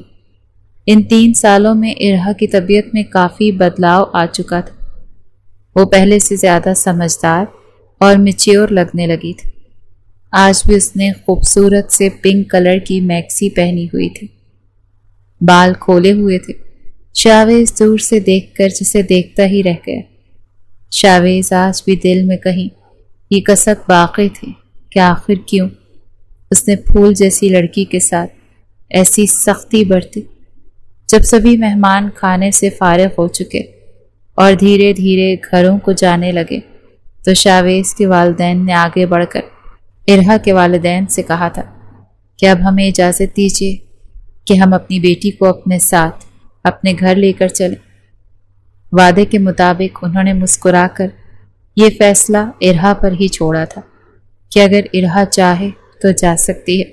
ان 3 سالوں میں ارہا کی طبیعت میں کافی بدلاؤ آ چکا تھا، وہ پہلے سے زیادہ سمجھدار اور میچیور لگنے لگی تھی۔ آج بھی اس نے خوبصورت سے پنک کلر کی میکسی پہنی ہوئی تھی، بال کھولے ہوئے تھے۔ شاویز دور سے دیکھ کر جسے دیکھتا ہی رہ گیا۔ شاویز آج بھی دل میں کہیں یہ کسک باقی تھی کہ آخر کیوں اس نے پھول جیسی لڑکی کے ساتھ ایسی سختی برتی۔ جب سبھی مہمان کھانے سے فارغ ہو چکے اور دھیرے دھیرے گھروں کو جانے لگے تو شاویز کے والدین نے آگے بڑھ کر ارہا کے والدین سے کہا تھا کہ اب ہمیں اجازت دیجیے کہ ہم اپنی بیٹی کو اپنے ساتھ اپنے گھر لے کر چلیں۔ وعدے کے مطابق انہوں نے مسکرا کر یہ فیصلہ ارہا پر ہی چھوڑا تھا کہ اگر ارہا چاہے تو جا سکتی ہے،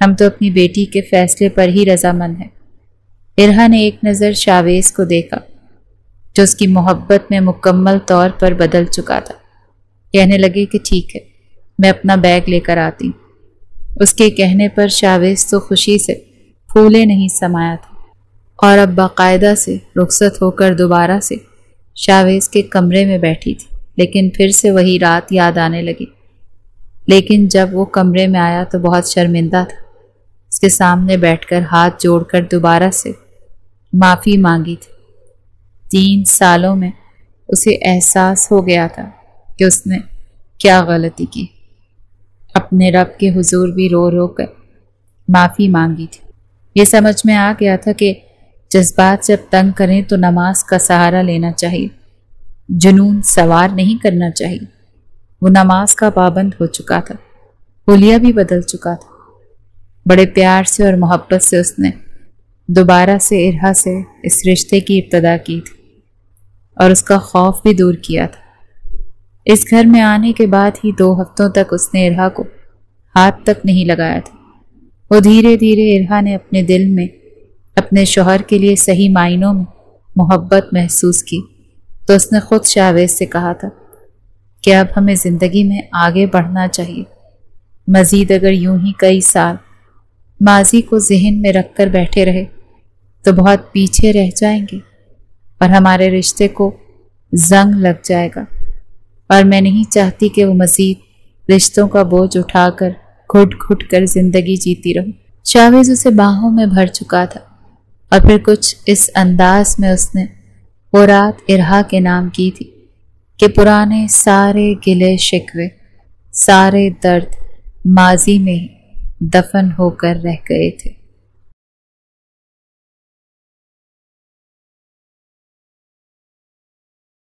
ہم تو اپنی بیٹی کے فیصلے پر ہی رضامند ہیں۔ ارہا نے ایک نظر شاویز کو دیکھا جو اس کی محبت میں مکمل طور پر بدل چکا تھا۔ کہنے لگے کہ ٹھیک ہے، میں اپنا بیگ لے کر آتی ہوں۔ اس کے کہنے پر شاویز تو خوشی سے پھولے نہیں سمایا تھا اور اب باقاعدہ سے رخصت ہو کر دوبارہ سے شاویز کے کمرے میں بیٹھی تھی، لیکن پھر سے وہی رات یاد آنے لگی۔ لیکن جب وہ کمرے میں آیا تو بہت شرمندہ تھا۔ اس کے سامنے بیٹھ کر ہاتھ جوڑ کر دوبارہ سے معافی مانگی تھی۔ 3 سالوں میں اسے احساس ہو گیا تھا کہ اس نے کیا غلطی کی۔ اپنے رب کے حضور بھی رو رو کر معافی مانگی تھی۔ یہ سمجھ میں آ گیا تھا کہ جذبات جب تنگ کریں تو نماز کا سہارا لینا چاہیے، جنون سوار نہیں کرنا چاہیے۔ وہ نماز کا پابند ہو چکا تھا، حلیہ بھی بدل چکا تھا۔ بڑے پیار سے اور محبت سے اس نے دوبارہ سے ارہا سے اس رشتے کی ابتدا کی تھی اور اس کا خوف بھی دور کیا تھا۔ اس گھر میں آنے کے بعد ہی 2 ہفتوں تک اس نے ارہا کو ہاتھ تک نہیں لگایا تھا۔ وہ دھیرے دھیرے ارہا نے اپنے دل میں اپنے شوہر کے لیے صحیح معنوں میں محبت محسوس کی تو اس نے خود شاویز سے کہا تھا کہ اب ہمیں زندگی میں آگے بڑھنا چاہیے۔ مزید اگر یوں ہی کئی سال ماضی کو ذہن میں رکھ کر بیٹھے رہے تو بہت پیچھے رہ جائیں گے اور ہمارے رشتے کو زنگ لگ جائے گا، اور میں نہیں چاہتی کہ وہ مزید رشتوں کا بوجھ اٹھا کر گھٹ گھٹ کر زندگی جیتی رہوں۔ شاویز اسے باہوں میں بھر چکا تھا اور پھر کچھ اس انداز میں اس نے وہ رات ارہا کے نام کی تھی کہ پرانے سارے گلے شکوے، سارے درد ماضی میں ہی دفن ہو کر رہ گئے تھے۔